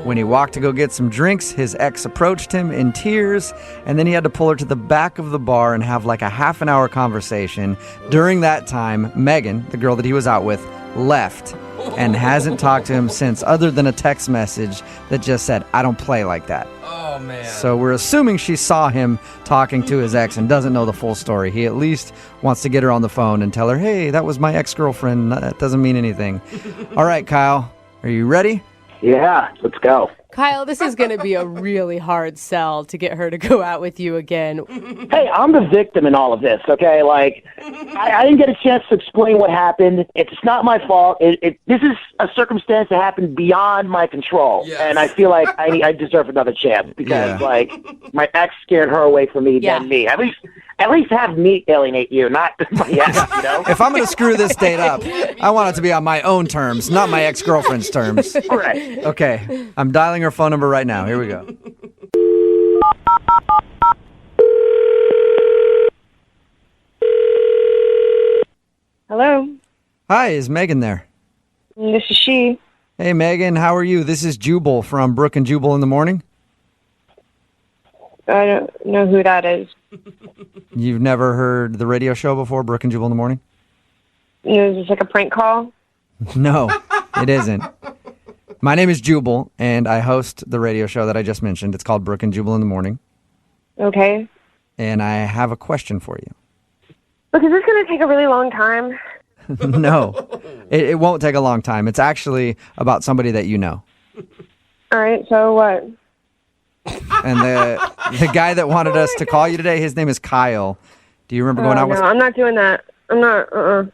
Speaker 15: When he walked to go get some drinks, his ex approached him in tears, and then he had to pull her to the back of the bar and have like a half an hour conversation. During that time, Megan, the girl that he was out with, left and hasn't talked to him since, other than a text message that just said, I don't play like that.
Speaker 17: Oh, man.
Speaker 15: So we're assuming she saw him talking to his ex and doesn't know the full story. He at least wants to get her on the phone and tell her, hey, that was my ex-girlfriend. That doesn't mean anything. All right, Kyle, are you ready?
Speaker 6: Yeah, let's go.
Speaker 19: Kyle, this is going to be a really hard sell to get her to go out with you again.
Speaker 6: Hey, I'm the victim in all of this, okay? Like, I didn't get a chance to explain what happened. It's not my fault. This is a circumstance that happened beyond my control. Yes. And I feel like I deserve another chance because, like, my ex scared her away from me than me. At least have me alienate you, not my ex, you know?
Speaker 15: If I'm going to screw this date up, I want it to be on my own terms, not my ex-girlfriend's terms.
Speaker 6: Correct.
Speaker 15: Okay, I'm dialing her phone number right now. Here we go.
Speaker 7: Hello.
Speaker 15: Hi, is Megan there?
Speaker 7: This is she.
Speaker 15: Hey, Megan, how are you? This is Jubal from Brooke and Jubal in the morning.
Speaker 7: I don't know who that is.
Speaker 15: You've never heard the radio show before, Brooke and Jubal in the morning?
Speaker 7: Is this like a prank call?
Speaker 15: No, it isn't. My name is Jubal, and I host the radio show that I just mentioned. It's called Brooke and Jubal in the Morning.
Speaker 7: Okay.
Speaker 15: And I have a question for you.
Speaker 7: Look, is this going to take a really long time?
Speaker 15: No, it won't take a long time. It's actually about somebody that you know.
Speaker 7: All right, so what?
Speaker 15: And the guy that wanted us to call you today, his name is Kyle. Do you remember going out with...
Speaker 7: No, I'm not doing that. I'm not, I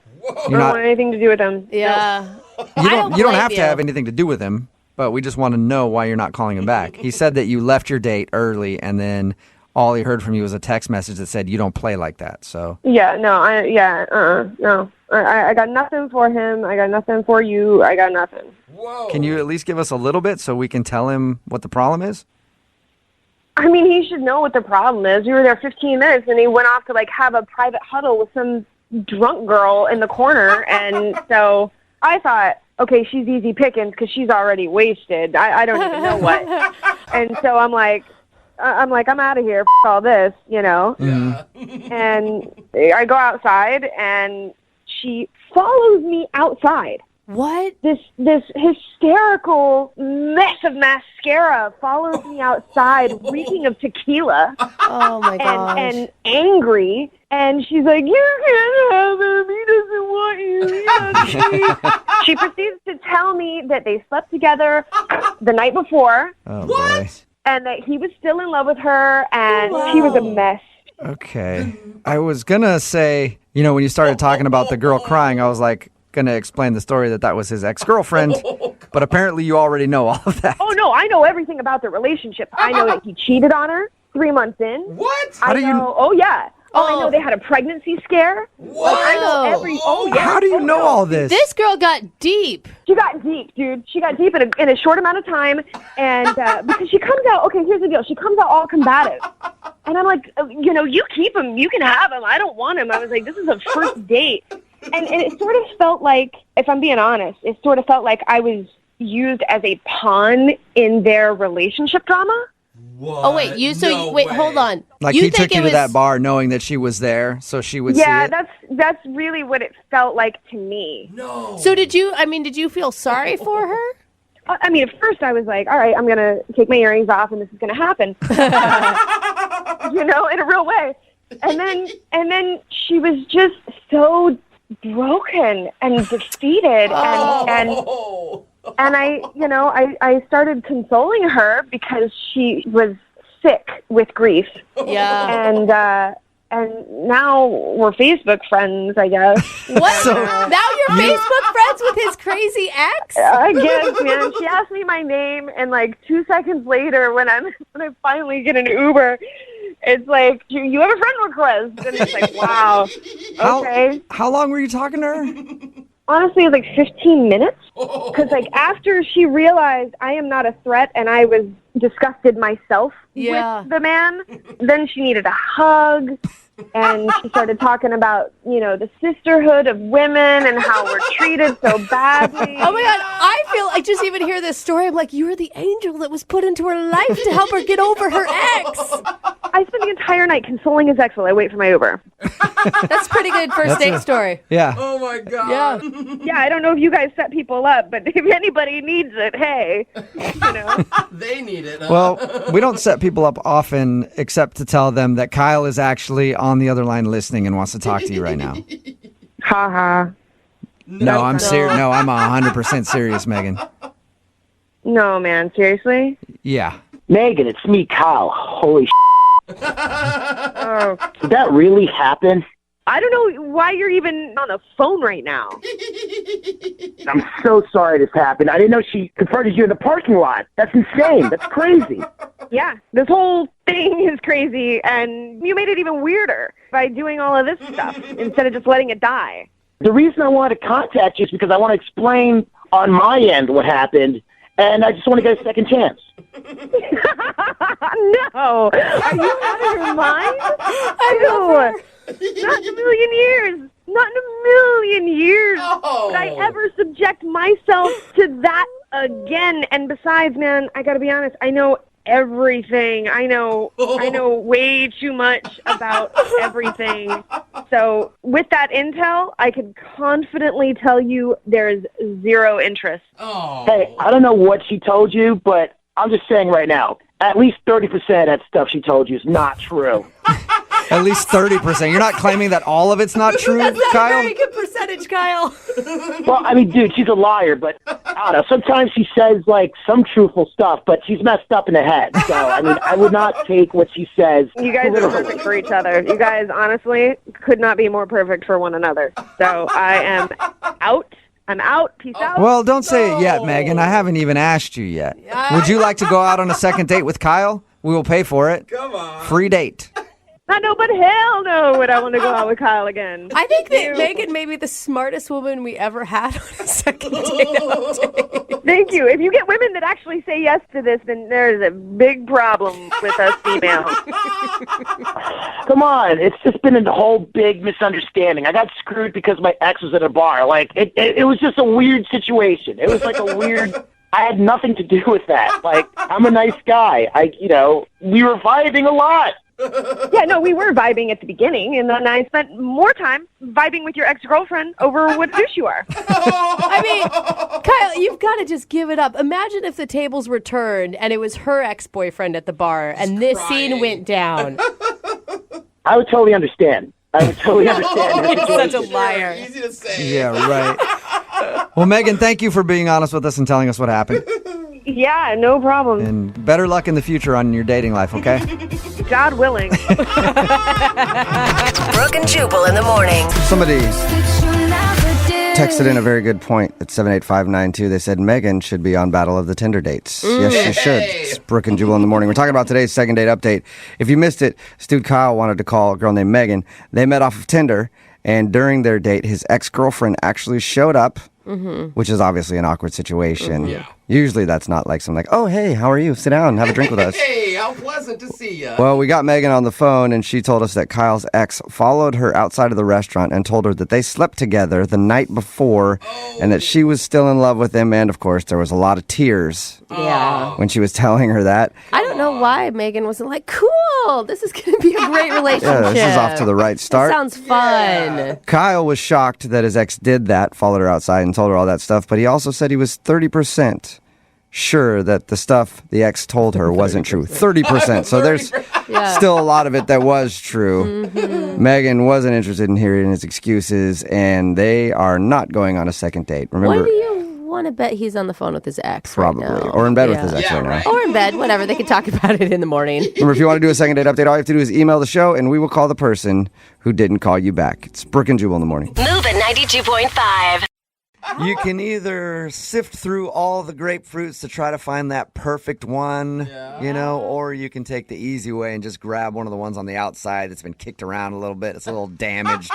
Speaker 7: don't want anything to do with him.
Speaker 19: Yeah.
Speaker 15: You don't have to have anything to do with him, but we just want to know why you're not calling him back. He said that you left your date early, and then all he heard from you was a text message that said you don't play like that. So
Speaker 7: Yeah, no, no. I got nothing for him. I got nothing for you. I got nothing.
Speaker 15: Can you at least give us a little bit so we can tell him what the problem is?
Speaker 7: I mean, he should know what the problem is. We were there 15 minutes, and he went off to, like, have a private huddle with some drunk girl in the corner, and so I thought, okay, she's easy pickings because she's already wasted. I don't even know what. And so I'm like, I'm out of here, f*** all this, you know?
Speaker 15: Yeah.
Speaker 7: And I go outside, and she follows me outside.
Speaker 19: What?
Speaker 7: This hysterical mess of mascara follows me outside, reeking of tequila.
Speaker 19: Oh my gosh.
Speaker 7: And angry. And she's like, "You can't have him. He doesn't want you." Yeah, she proceeds to tell me that they slept together the night before.
Speaker 15: Oh, boy.
Speaker 7: And that he was still in love with her, and she was a mess.
Speaker 15: Okay. I was going to say, when you started talking about the girl crying, I was like, going to explain the story that was his ex-girlfriend, but apparently you already know all of that.
Speaker 7: Oh, no, I know everything about the relationship. I know that he cheated on her 3 months in.
Speaker 17: What?
Speaker 7: I know. Oh, yeah. Oh, I know they had a pregnancy scare.
Speaker 19: What?
Speaker 7: I know every. Oh, yeah.
Speaker 15: How do you know all this?
Speaker 19: This girl got deep.
Speaker 7: She got deep, dude. She got deep in a short amount of time, and because she comes out. Okay, here's the deal. She comes out all combative, and I'm like, you keep him. You can have him. I don't want him. I was like, this is a first date, and it sort of felt like, if I'm being honest, it sort of felt like I was used as a pawn in their relationship drama.
Speaker 17: What?
Speaker 19: Oh, wait. Wait, hold on.
Speaker 15: Like,
Speaker 19: you
Speaker 15: he
Speaker 19: think
Speaker 15: took you to that bar knowing that she was there, so she would see it?
Speaker 7: Yeah, that's really what it felt like to me.
Speaker 17: No.
Speaker 19: So did you feel sorry for her?
Speaker 7: I mean, at first I was like, all right, I'm going to take my earrings off and this is going to happen. In a real way. And then she was just so broken and defeated and I started consoling her because she was sick with grief.
Speaker 19: Yeah.
Speaker 7: And now we're Facebook friends, I guess.
Speaker 19: What? Now you're Facebook friends with his crazy ex?
Speaker 7: I guess, man. She asked me my name, and like 2 seconds later, when I finally get an Uber, it's like, you have a friend request, and it's like, wow, okay.
Speaker 15: How long were you talking to her?
Speaker 7: Honestly, it was like 15 minutes. Because like after she realized I am not a threat and I was disgusted myself with the man, then she needed a hug. And she started talking about, the sisterhood of women and how we're treated so badly.
Speaker 19: Oh my God, I just even hear this story. I'm like, you were the angel that was put into her life to help her get over her ex.
Speaker 7: I spent the entire night consoling his ex while I wait for my Uber.
Speaker 19: That's pretty good first date story.
Speaker 15: Yeah.
Speaker 17: Oh my God.
Speaker 7: Yeah, I don't know if you guys set people up, but if anybody needs it, hey,
Speaker 17: They need it. Huh?
Speaker 15: Well, we don't set people up often except to tell them that Kyle is actually on the other line listening and wants to talk to you right now.
Speaker 7: Ha ha.
Speaker 15: No, I'm serious. No, I'm 100% serious, Megan.
Speaker 7: No, man, seriously?
Speaker 15: Yeah.
Speaker 6: Megan, it's me, Kyle. Holy
Speaker 7: Oh.
Speaker 6: Did that really happen?
Speaker 7: I don't know why you're even on the phone right now.
Speaker 6: I'm so sorry this happened. I didn't know she confronted you in the parking lot. That's insane. That's crazy.
Speaker 7: Yeah, this whole thing is crazy, and you made it even weirder by doing all of this stuff instead of just letting it die.
Speaker 6: The reason I wanted to contact you is because I want to explain on my end what happened, and I just want to get a second chance.
Speaker 7: No. Are you out of your mind? I Not in a million years. Not in a million years would I ever subject myself to that again. And besides, man, I got to be honest, I know everything. I know way too much about everything. So with that intel, I can confidently tell you there's zero interest.
Speaker 6: Hey, I don't know what she told you, but I'm just saying right now, at least 30% of that stuff she told you is not true.
Speaker 15: At least 30%. You're not claiming that all of it's not true,
Speaker 19: That's not
Speaker 15: Kyle?
Speaker 19: a very good percentage, Kyle.
Speaker 6: Well, I mean, dude, she's a liar, but I don't know. Sometimes she says, like, some truthful stuff, but she's messed up in the head. So, I mean, I would not take what she says.
Speaker 7: You guys are perfect for each other. You guys, honestly, could not be more perfect for one another. So I am out. I'm out. Peace out.
Speaker 15: Well, don't say it yet, Megan. I haven't even asked you yet. Would you like to go out on a second date with Kyle? We will pay for it. Come on. Free date.
Speaker 7: I know, but hell no would I want to go out with Kyle again.
Speaker 19: I think that Megan may be the smartest woman we ever had on a second date.
Speaker 7: Thank you. If you get women that actually say yes to this, then there's a big problem with us females.
Speaker 6: Come on. It's just been a whole big misunderstanding. I got screwed because my ex was at a bar. Like, it was just a weird situation. It was like a weird... I had nothing to do with that. Like, I'm a nice guy. We were vibing a lot.
Speaker 7: Yeah, no, we were vibing at the beginning, and then I spent more time vibing with your ex-girlfriend over what douche you are.
Speaker 19: I mean, Kyle, you've got to just give it up. Imagine if the tables were turned and it was her ex-boyfriend at the bar and this scene went down.
Speaker 6: I would totally understand. I would totally understand.
Speaker 19: He's such a liar.
Speaker 17: Easy to say.
Speaker 15: Yeah, right. Well, Megan, thank you for being honest with us and telling us what happened.
Speaker 7: Yeah, no problem.
Speaker 15: And better luck in the future on your dating life, okay?
Speaker 7: God willing.
Speaker 3: Brooke and Jubal in the morning.
Speaker 15: Somebody texted in a very good point at 78592. They said Megan should be on Battle of the Tinder Dates. Yes, she should. It's Brooke and Jubal in the morning. We're talking about today's second date update. If you missed it, Stu Kyle wanted to call a girl named Megan. They met off of Tinder, and during their date, his ex-girlfriend actually showed up, which is obviously an awkward situation.
Speaker 17: Yeah.
Speaker 15: Usually that's not like something like, oh, hey, how are you? Sit down and have a drink with us.
Speaker 17: Hey, how pleasant to see you.
Speaker 15: Well, we got Megan on the phone, and she told us that Kyle's ex followed her outside of the restaurant and told her that they slept together the night before and that she was still in love with him. And, of course, there was a lot of tears when she was telling her that.
Speaker 19: I don't know why Megan wasn't like, cool, this is going to be a great relationship.
Speaker 15: Yeah, this is off to the right start.
Speaker 19: That sounds fun.
Speaker 15: Yeah. Kyle was shocked that his ex did that, followed her outside and told her all that stuff, but he also said he was 30% sure that the stuff the ex told her wasn't true. 30%. So there's still a lot of it that was true. Megan wasn't interested in hearing his excuses, and they are not going on a second date. Remember,
Speaker 19: Why do you want to bet he's on the phone with his ex
Speaker 15: probably,
Speaker 19: right now?
Speaker 15: or in bed with his ex right now.
Speaker 19: Or in bed, whatever. They can talk about it in the morning.
Speaker 15: Remember, if you want to do a second date update, all you have to do is email the show, and we will call the person who didn't call you back. It's Brooke and Jubal in the morning.
Speaker 3: Move at 92.5.
Speaker 15: You can either sift through all the grapefruits to try to find that perfect one, or you can take the easy way and just grab one of the ones on the outside that's been kicked around a little bit. It's a little damaged.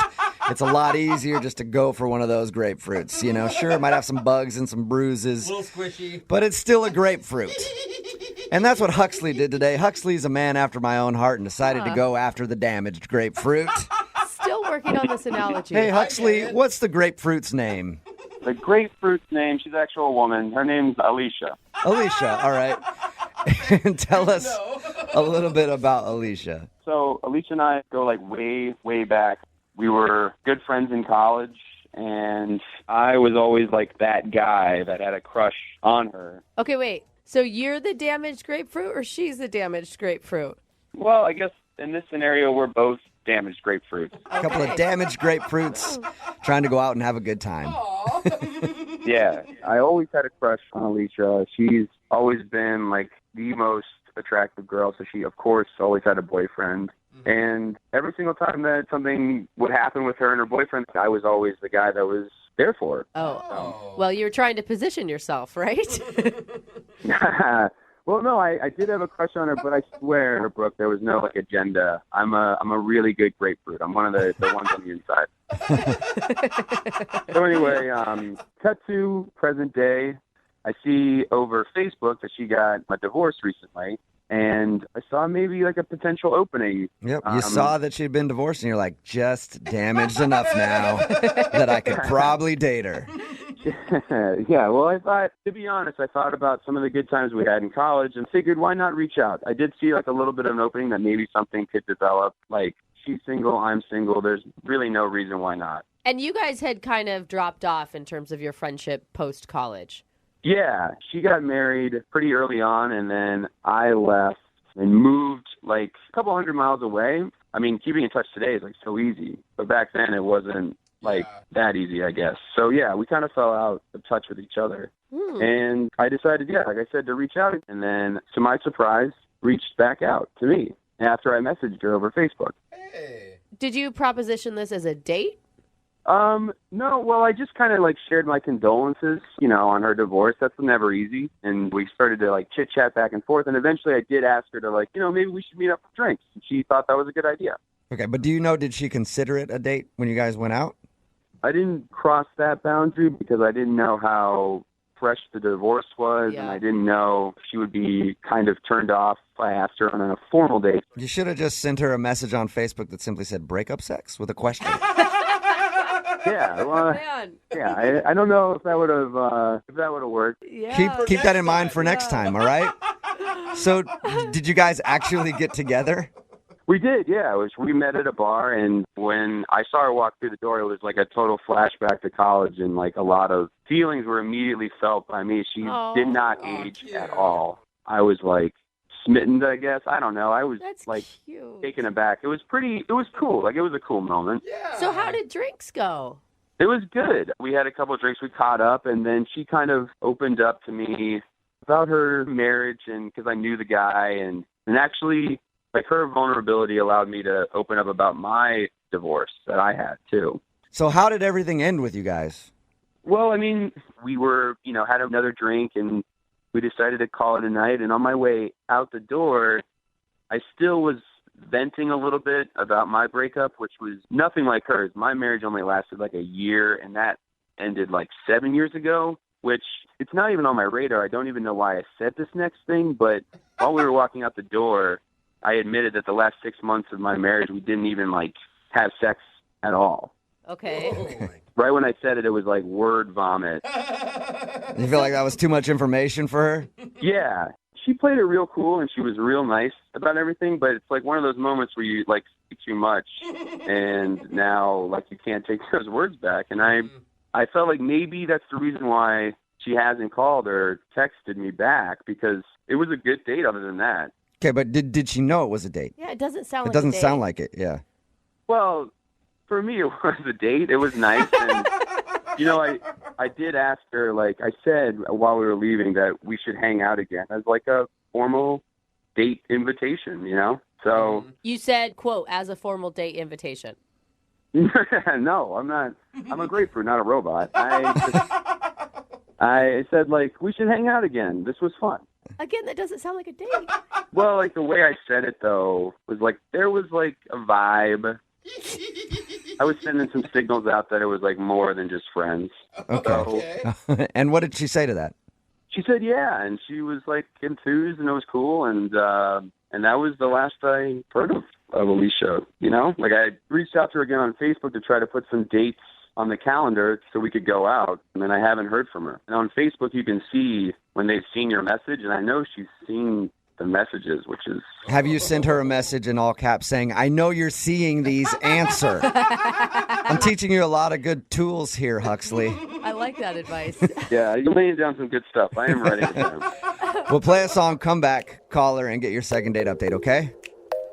Speaker 15: It's a lot easier just to go for one of those grapefruits. Sure, it might have some bugs and some bruises.
Speaker 17: A little squishy.
Speaker 15: But it's still a grapefruit. And that's what Huxley did today. Huxley's a man after my own heart and decided to go after the damaged grapefruit.
Speaker 19: Still working on this analogy.
Speaker 15: Hey, Huxley, what's the grapefruit's name?
Speaker 8: The grapefruit's name, she's actually a woman. Her name's Alicia.
Speaker 15: Alicia, all right. And tell us a little bit about Alicia.
Speaker 8: So Alicia and I go like way, way back. We were good friends in college, and I was always like that guy that had a crush on her.
Speaker 19: Okay, wait. So you're the damaged grapefruit or she's the damaged grapefruit?
Speaker 8: Well, I guess in this scenario, we're both damaged grapefruits.
Speaker 15: A couple of damaged grapefruits trying to go out and have a good time.
Speaker 8: Yeah, I always had a crush on Alicia. She's always been like the most attractive girl, so she, of course, always had a boyfriend. And every single time that something would happen with her and her boyfriend, I was always the guy that was there for her.
Speaker 19: Oh. Well, you're trying to position yourself, right?
Speaker 8: Well, no, I did have a crush on her, but I swear, Brooke, there was no agenda. I'm a really good grapefruit. I'm one of the ones on the inside. So anyway, cut to present day. I see over Facebook that she got a divorce recently, and I saw maybe like a potential opening.
Speaker 15: Yep, you saw that she'd been divorced, and you're like, just damaged enough now that I could probably date her.
Speaker 8: Yeah, well, I thought, to be honest, I thought about some of the good times we had in college and figured why not reach out. I did see like a little bit of an opening that maybe something could develop. Like, she's single, I'm single. There's really no reason why not.
Speaker 19: And you guys had kind of dropped off in terms of your friendship post-college.
Speaker 8: Yeah, she got married pretty early on, and then I left and moved like a couple hundred miles away. I mean, keeping in touch today is like so easy, but back then it wasn't like that easy, I guess. So yeah, we kind of fell out of touch with each other. And I decided, like I said, to reach out, and then to my surprise, reached back out to me after I messaged her over Facebook.
Speaker 19: Did you proposition this as a date?
Speaker 8: No, well, I just kind of like shared my condolences, on her divorce. That's never easy. And we started to like chit chat back and forth. And eventually I did ask her to like, maybe we should meet up for drinks. And she thought that was a good idea.
Speaker 15: Okay, but did she consider it a date when you guys went out?
Speaker 8: I didn't cross that boundary because I didn't know how fresh the divorce was. And I didn't know if she would be kind of turned off if I asked her on a formal date.
Speaker 15: You should have just sent her a message on Facebook that simply said breakup sex with a question.
Speaker 8: Yeah, well, I don't know if that would have worked.
Speaker 19: Yeah.
Speaker 15: Keep that in mind for next time, all right? So, did you guys actually get together?
Speaker 8: We did, yeah. We met at a bar, and when I saw her walk through the door, it was like a total flashback to college, and like a lot of feelings were immediately felt by me. She did not age at all. I was like smitten, I guess. I don't know. I was
Speaker 19: cute.
Speaker 8: Taken aback. It was cool. Like, it was a cool moment.
Speaker 19: So how did drinks go?
Speaker 8: It was good. We had a couple of drinks. We caught up, and then she kind of opened up to me about her marriage, and because I knew the guy, and actually, like, her vulnerability allowed me to open up about my divorce that I had, too.
Speaker 15: So how did everything end with you guys?
Speaker 8: Well, I mean, we were, had another drink, and we decided to call it a night. And on my way out the door, I still was venting a little bit about my breakup, which was nothing like hers. My marriage only lasted like a year, and that ended like 7 years ago, which it's not even on my radar. I don't even know why I said this next thing, but while we were walking out the door, I admitted that the last 6 months of my marriage, we didn't even like have sex at all.
Speaker 19: Okay.
Speaker 8: Right when I said it, it was like word vomit.
Speaker 15: You feel like that was too much information for her?
Speaker 8: Yeah. She played it real cool, and she was real nice about everything, but it's like one of those moments where you like speak too much, and now like you can't take those words back. And I felt like maybe that's the reason why she hasn't called or texted me back, because it was a good date other than that.
Speaker 15: Okay, but did she know it was a date?
Speaker 19: Yeah, it doesn't sound
Speaker 15: It
Speaker 19: like
Speaker 15: doesn't
Speaker 19: a date.
Speaker 15: sound like it, yeah.
Speaker 8: Well, for me, it was a date. It was nice. And, I did ask her, like I said while we were leaving, that we should hang out again as like a formal date invitation, So.
Speaker 19: You said, quote, as a formal date invitation.
Speaker 8: No, I'm not. I'm a grapefruit, not a robot. I said, like, we should hang out again. This was fun.
Speaker 19: Again, that doesn't sound like a date.
Speaker 8: Well, like, the way I said it, though, was like, there was, like, a vibe. I was sending some signals out that it was, like, more than just friends.
Speaker 15: Okay. And what did she say to that?
Speaker 8: She said, yeah, and she was, like, enthused, and it was cool, and that was the last I heard of Alicia, Like, I reached out to her again on Facebook to try to put some dates on the calendar so we could go out, and then I haven't heard from her. And on Facebook, you can see when they've seen your message, and I know she's seen the messages, which is...
Speaker 15: Have you sent her a message in all caps saying, I know you're seeing these, answer? I'm teaching you a lot of good tools here, Huxley.
Speaker 19: I like that advice.
Speaker 8: Yeah, you're laying down some good stuff. I am ready.
Speaker 15: We'll play a song, come back, call her, and get your second date update, okay?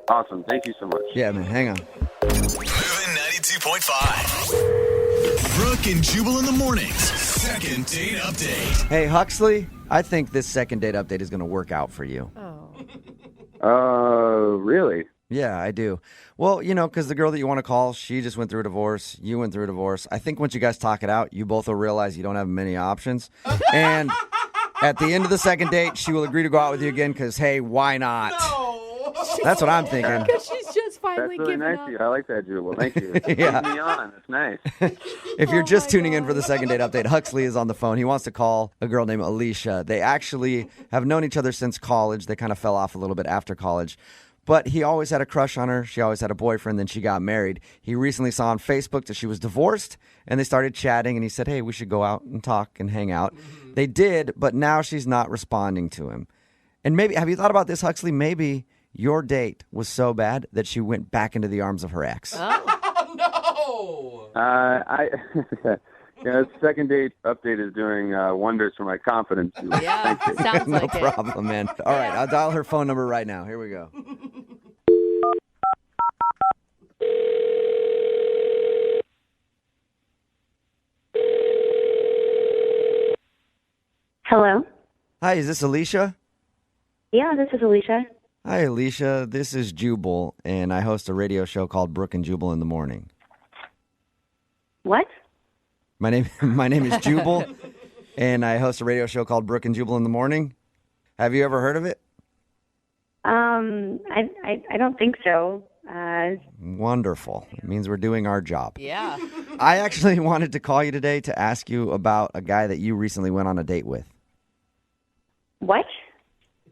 Speaker 8: Awesome. Thank you so much.
Speaker 15: Yeah, man, hang on.
Speaker 18: Moving 92.5. Brooke and Jubal in the mornings. Second date update.
Speaker 15: Hey, Huxley, I think this second date update is going to work out for you.
Speaker 8: Really?
Speaker 15: Yeah, I do. Well, because the girl that you want to call, she just went through a divorce. You went through a divorce. I think once you guys talk it out, you both will realize you don't have many options. And at the end of the second date, she will agree to go out with you again because, hey, why not? No. That's what I'm thinking.
Speaker 19: Because she's just finally
Speaker 8: That's really
Speaker 19: giving
Speaker 8: nice
Speaker 19: up.
Speaker 8: of you. I like that, Jubal. Thank you.
Speaker 15: Yeah.
Speaker 8: Put me on. That's nice.
Speaker 15: If you're just tuning in for the second date update, Huxley is on the phone. He wants to call a girl named Alicia. They actually have known each other since college. They kind of fell off a little bit after college. But he always had a crush on her. She always had a boyfriend. Then she got married. He recently saw on Facebook that she was divorced, and they started chatting, and he said, hey, we should go out and talk and hang out. They did, but now she's not responding to him. And maybe, have you thought about this, Huxley? Maybe your date was so bad that she went back into the arms of her ex.
Speaker 17: Oh, no!
Speaker 8: Yeah, second date update is doing wonders for my confidence.
Speaker 19: Yeah, sounds
Speaker 15: No
Speaker 19: like it.
Speaker 15: problem, man. All right, I'll dial her phone number right now. Here we go.
Speaker 22: Hello?
Speaker 15: Hi, is this Alicia?
Speaker 22: Yeah, this is Alicia.
Speaker 15: Hi, Alicia. This is Jubal, and I host a radio show called Brooke and Jubal in the Morning.
Speaker 22: What?
Speaker 15: My name is Jubal, and I host a radio show called Brooke and Jubal in the Morning. Have you ever heard of it?
Speaker 22: I don't think so.
Speaker 15: Wonderful. It means we're doing our job.
Speaker 19: Yeah.
Speaker 15: I actually wanted to call you today to ask you about a guy that you recently went on a date with.
Speaker 22: What?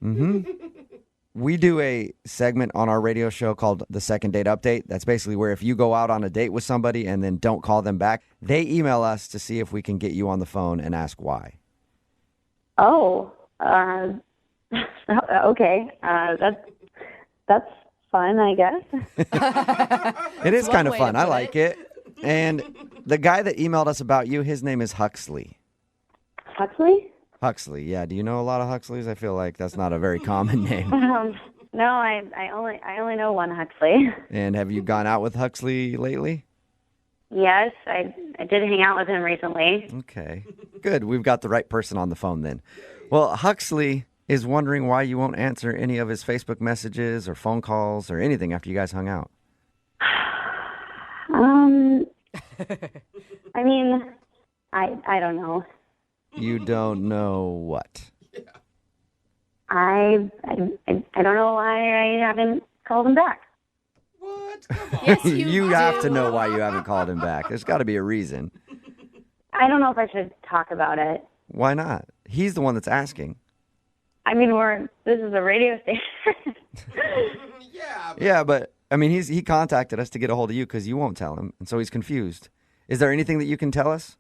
Speaker 15: Mm-hmm. We do a segment on our radio show called The Second Date Update. That's basically where if you go out on a date with somebody and then don't call them back, they email us to see if we can get you on the phone and ask why.
Speaker 22: Oh, okay. That's fun, I guess.
Speaker 15: It is
Speaker 19: one
Speaker 15: kind of
Speaker 19: way to
Speaker 15: fun. I
Speaker 19: put
Speaker 15: like it. And the guy that emailed us about you, his name is Huxley.
Speaker 22: Huxley?
Speaker 15: Huxley, yeah. Do you know a lot of Huxleys? I feel like that's not a very common name.
Speaker 22: No, I only know one Huxley.
Speaker 15: And have you gone out with Huxley lately?
Speaker 22: Yes, I did hang out with him recently.
Speaker 15: Okay, good. We've got the right person on the phone then. Well, Huxley is wondering why you won't answer any of his Facebook messages or phone calls or anything after you guys hung out.
Speaker 22: I mean, I don't know.
Speaker 15: You don't know what?
Speaker 22: I don't know why I haven't called him back.
Speaker 17: What?
Speaker 19: Yes,
Speaker 15: You have to know why you haven't called him back. There's got to be a reason.
Speaker 22: I don't know if I should talk about it.
Speaker 15: Why not? He's the one that's asking.
Speaker 22: I mean, this is a radio station.
Speaker 15: Yeah, but I mean, he contacted us to get a hold of you because you won't tell him, and so he's confused. Is there anything that you can tell us?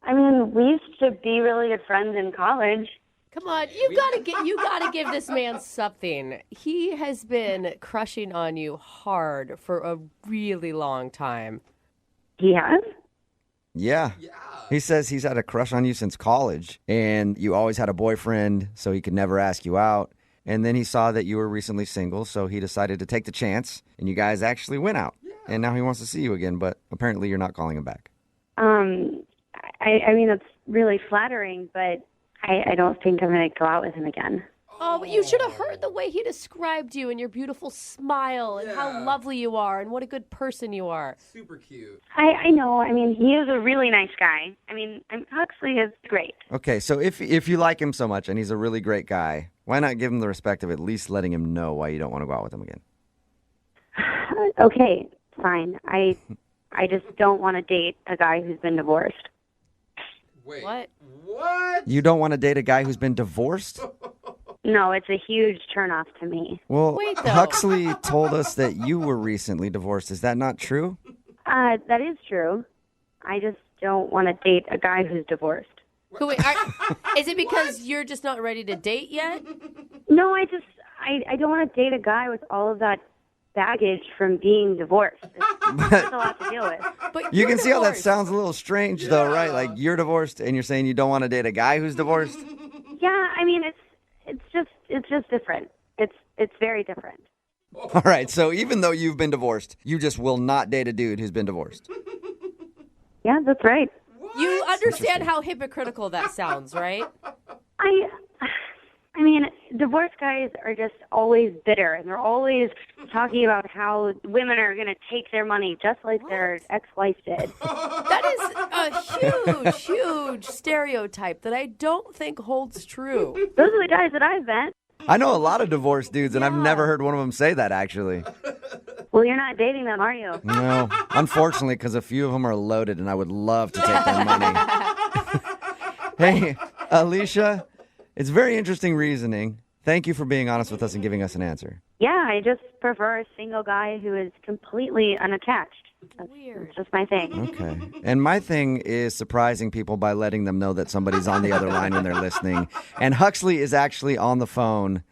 Speaker 22: I mean, we used to be really good friends in college.
Speaker 19: Come on, you gotta give this man something. He has been crushing on you hard for a really long time.
Speaker 22: He has?
Speaker 15: Yeah. He says he's had a crush on you since college, and you always had a boyfriend, so he could never ask you out. And then he saw that you were recently single, so he decided to take the chance, and you guys actually went out. Yeah. And now he wants to see you again, but apparently you're not calling him back.
Speaker 22: I mean, it's really flattering, but I don't think I'm going to go out with him again.
Speaker 19: Oh, but you should have heard the way he described you and your beautiful smile and how lovely you are and what a good person you are.
Speaker 17: Super cute.
Speaker 22: I know. I mean, he is a really nice guy. I mean, Huxley is great.
Speaker 15: Okay, so if you like him so much and he's a really great guy, why not give him the respect of at least letting him know why you don't want to go out with him again?
Speaker 22: Okay, fine. I just don't want to date a guy who's been divorced.
Speaker 17: Wait.
Speaker 19: What?
Speaker 15: You don't want to date a guy who's been divorced?
Speaker 22: No, it's a huge turnoff to me.
Speaker 15: Well,
Speaker 19: Wait, though.
Speaker 15: Huxley told us that you were recently divorced. Is that not true?
Speaker 22: That is true. I just don't want to date a guy who's divorced.
Speaker 19: So wait, is it because you're just not ready to date yet?
Speaker 22: No, I don't want to date a guy with all of that baggage from being divorced. It's a lot to deal with.
Speaker 19: But
Speaker 15: You can see how that
Speaker 19: divorced.
Speaker 15: sounds a little strange, though, right? Like, you're divorced, and you're saying you don't want to date a guy who's divorced?
Speaker 22: Yeah, I mean, it's just different. It's very different.
Speaker 15: All right, so even though you've been divorced, you just will not date a dude who's been divorced.
Speaker 22: Yeah, that's right.
Speaker 19: You understand how hypocritical that sounds, right?
Speaker 22: I mean, divorced guys are just always bitter, and they're always talking about how women are going to take their money just like their ex-wife did.
Speaker 19: That is a huge stereotype that I don't think holds true.
Speaker 22: Those are the guys that I've met.
Speaker 15: I know a lot of divorced dudes, and I've never heard one of them say that, actually.
Speaker 22: Well, you're not dating them, are you?
Speaker 15: No, unfortunately, because a few of them are loaded, and I would love to take their money. Hey, Alicia, it's very interesting reasoning. Thank you for being honest with us and giving us an answer.
Speaker 9: Yeah, I just prefer a single guy who is completely unattached. That's just my thing.
Speaker 15: Okay. And my thing is surprising people by letting them know that somebody's on the other line when they're listening. And Huxley is actually on the phone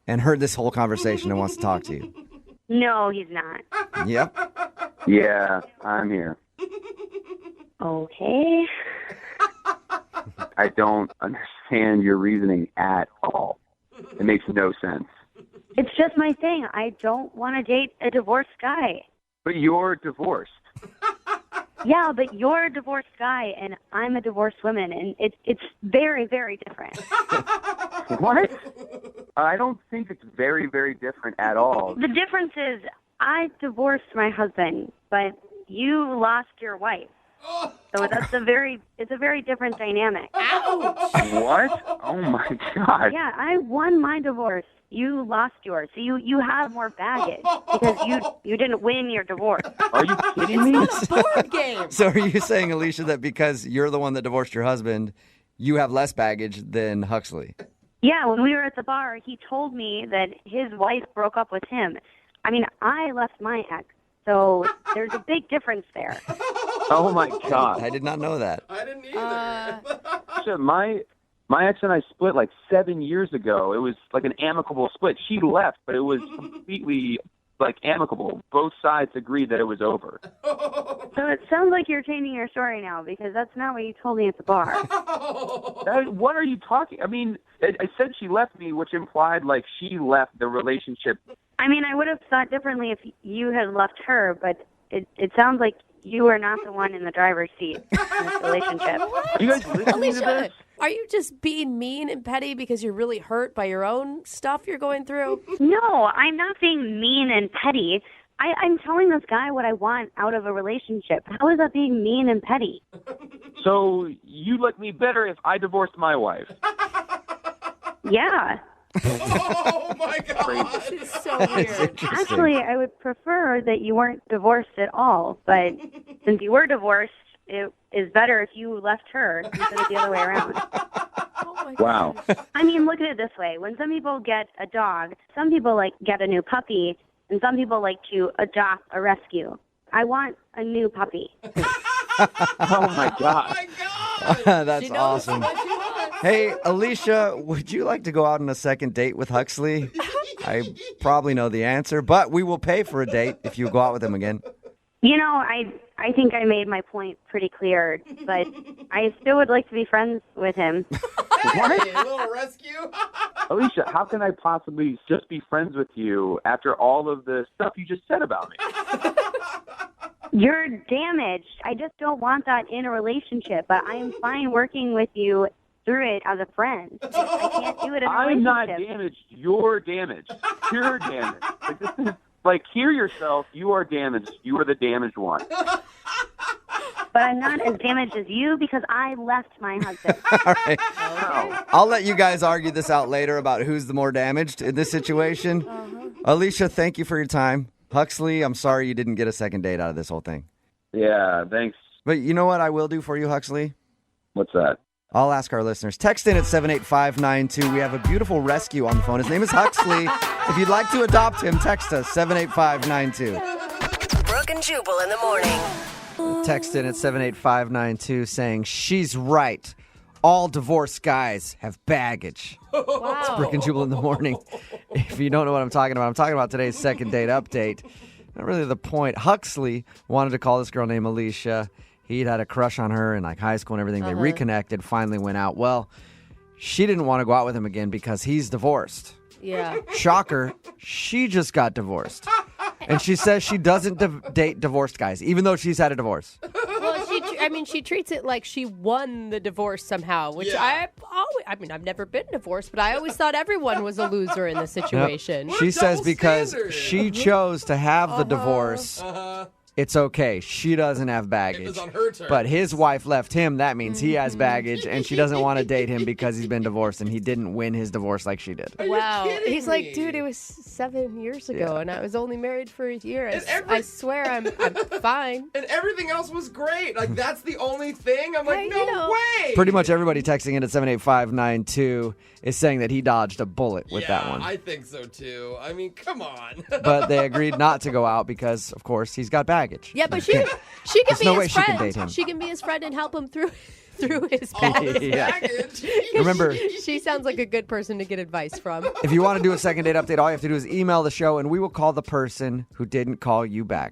Speaker 15: and heard this whole conversation and wants to talk to you.
Speaker 9: No, he's not.
Speaker 15: Yep.
Speaker 8: Yeah, I'm here.
Speaker 9: Okay.
Speaker 8: I don't understand your reasoning at all. It makes no sense.
Speaker 9: It's just my thing. I don't want to date a divorced guy.
Speaker 8: But you're divorced.
Speaker 9: Yeah, but you're a divorced guy, and I'm a divorced woman, and it's very, very different.
Speaker 8: What? I don't think it's very, very different at all.
Speaker 9: The difference is I divorced my husband, but you lost your wife. So it's a very different dynamic.
Speaker 19: Ouch!
Speaker 8: What? Oh my God.
Speaker 9: Yeah, I won my divorce. You lost yours. So you have more baggage because you didn't win your divorce.
Speaker 8: Are you kidding me?
Speaker 19: It's not a board game.
Speaker 15: So are you saying, Alicia, that because you're the one that divorced your husband, you have less baggage than Huxley?
Speaker 9: Yeah, when we were at the bar, he told me that his wife broke up with him. I mean, I left my ex, so there's a big difference there.
Speaker 8: Oh my God.
Speaker 15: I did not know that.
Speaker 17: I didn't either.
Speaker 8: Shit, my ex and I split like 7 years ago. It was like an amicable split. She left, but it was completely like amicable. Both sides agreed that it was over.
Speaker 9: So it sounds like you're changing your story now because that's not what you told me at the bar.
Speaker 8: What are you talking? I mean, I said she left me, which implied like she left the relationship.
Speaker 9: I mean, I would have thought differently if you had left her, but it sounds like you are not the one in the driver's seat in this relationship.
Speaker 8: Are you guys listening to this?
Speaker 19: Are you just being mean and petty because you're really hurt by your own stuff you're going through?
Speaker 9: No, I'm not being mean and petty. I'm telling this guy what I want out of a relationship. How is that being mean and petty?
Speaker 8: So you like me better if I divorced my wife?
Speaker 9: Yeah.
Speaker 17: Oh my God.
Speaker 19: This is so weird.
Speaker 9: Actually, I would prefer that you weren't divorced at all. But since you were divorced, it is better if you left her instead of the other way around.
Speaker 8: Wow.
Speaker 9: I mean, look at it this way. When some people get a dog, some people like get a new puppy, and some people like to adopt a rescue. I want a new puppy.
Speaker 8: Oh my God.
Speaker 15: That's awesome. Hey, Alicia, would you like to go out on a second date with Huxley? I probably know the answer, but we will pay for a date if you go out with him again.
Speaker 9: You know, I think I made my point pretty clear, but I still would like to be friends with him.
Speaker 17: What? A little rescue?
Speaker 8: Alicia, how can I possibly just be friends with you after all of the stuff you just said about me?
Speaker 9: You're damaged. I just don't want that in a relationship, but I am fine working with you through it as a friend. I can't do it in a relationship.
Speaker 8: I'm not damaged. You're damaged. You're damaged. Like, this is, like, hear yourself. You are damaged. You are the damaged one.
Speaker 9: But I'm not as damaged as you because I left my husband.
Speaker 15: All right. I'll let you guys argue this out later about who's the more damaged in this situation. Alicia, thank you for your time. Huxley, I'm sorry you didn't get a second date out of this whole thing.
Speaker 8: Yeah, thanks.
Speaker 15: But you know what I will do for you, Huxley?
Speaker 8: What's that?
Speaker 15: I'll ask our listeners. Text in at 78592. We have a beautiful rescue on the phone. His name is Huxley. If you'd like to adopt him, text us, 78592.
Speaker 3: Brooke and Jubal in the morning.
Speaker 15: Text in at 78592 saying, she's right. All divorced guys have baggage.
Speaker 19: Wow.
Speaker 15: It's Brooke and Jubal in the morning. If you don't know what I'm talking about today's second date update. Not really the point. Huxley wanted to call this girl named Alicia. He'd had a crush on her in like high school and everything. They reconnected, finally went out. Well, she didn't want to go out with him again because he's divorced.
Speaker 19: Yeah.
Speaker 15: Shocker, she just got divorced. And she says she doesn't date divorced guys, even though she's had a divorce.
Speaker 19: Well, she treats it like she won the divorce somehow, which I've never been divorced, but I always thought everyone was a loser in this situation.
Speaker 15: She says because she chose to have the divorce, it's okay. She doesn't have baggage.
Speaker 17: It was on her terms.
Speaker 15: But his wife left him. That means he has baggage, and she doesn't want to date him because he's been divorced, and he didn't win his divorce like she did.
Speaker 19: Wow. He's like, dude, it was 7 years ago, and I was only married for a year. I swear I'm fine.
Speaker 17: And everything else was great. Like, that's the only thing? I'm like, no way.
Speaker 15: Pretty much everybody texting in at 78592 is saying that he dodged a bullet with that one.
Speaker 17: I think so, too. I mean, come on.
Speaker 15: But they agreed not to go out because, of course, he's got baggage.
Speaker 19: Yeah, but she can
Speaker 15: There's
Speaker 19: be
Speaker 15: no
Speaker 19: his
Speaker 15: way she
Speaker 19: friend.
Speaker 15: can date him.
Speaker 19: She can be his friend and help him through his baggage.
Speaker 15: Yeah. Remember,
Speaker 19: she sounds like a good person to get advice from.
Speaker 15: if you want to do a second date update, all you have to do is email the show, and we will call the person who didn't call you back.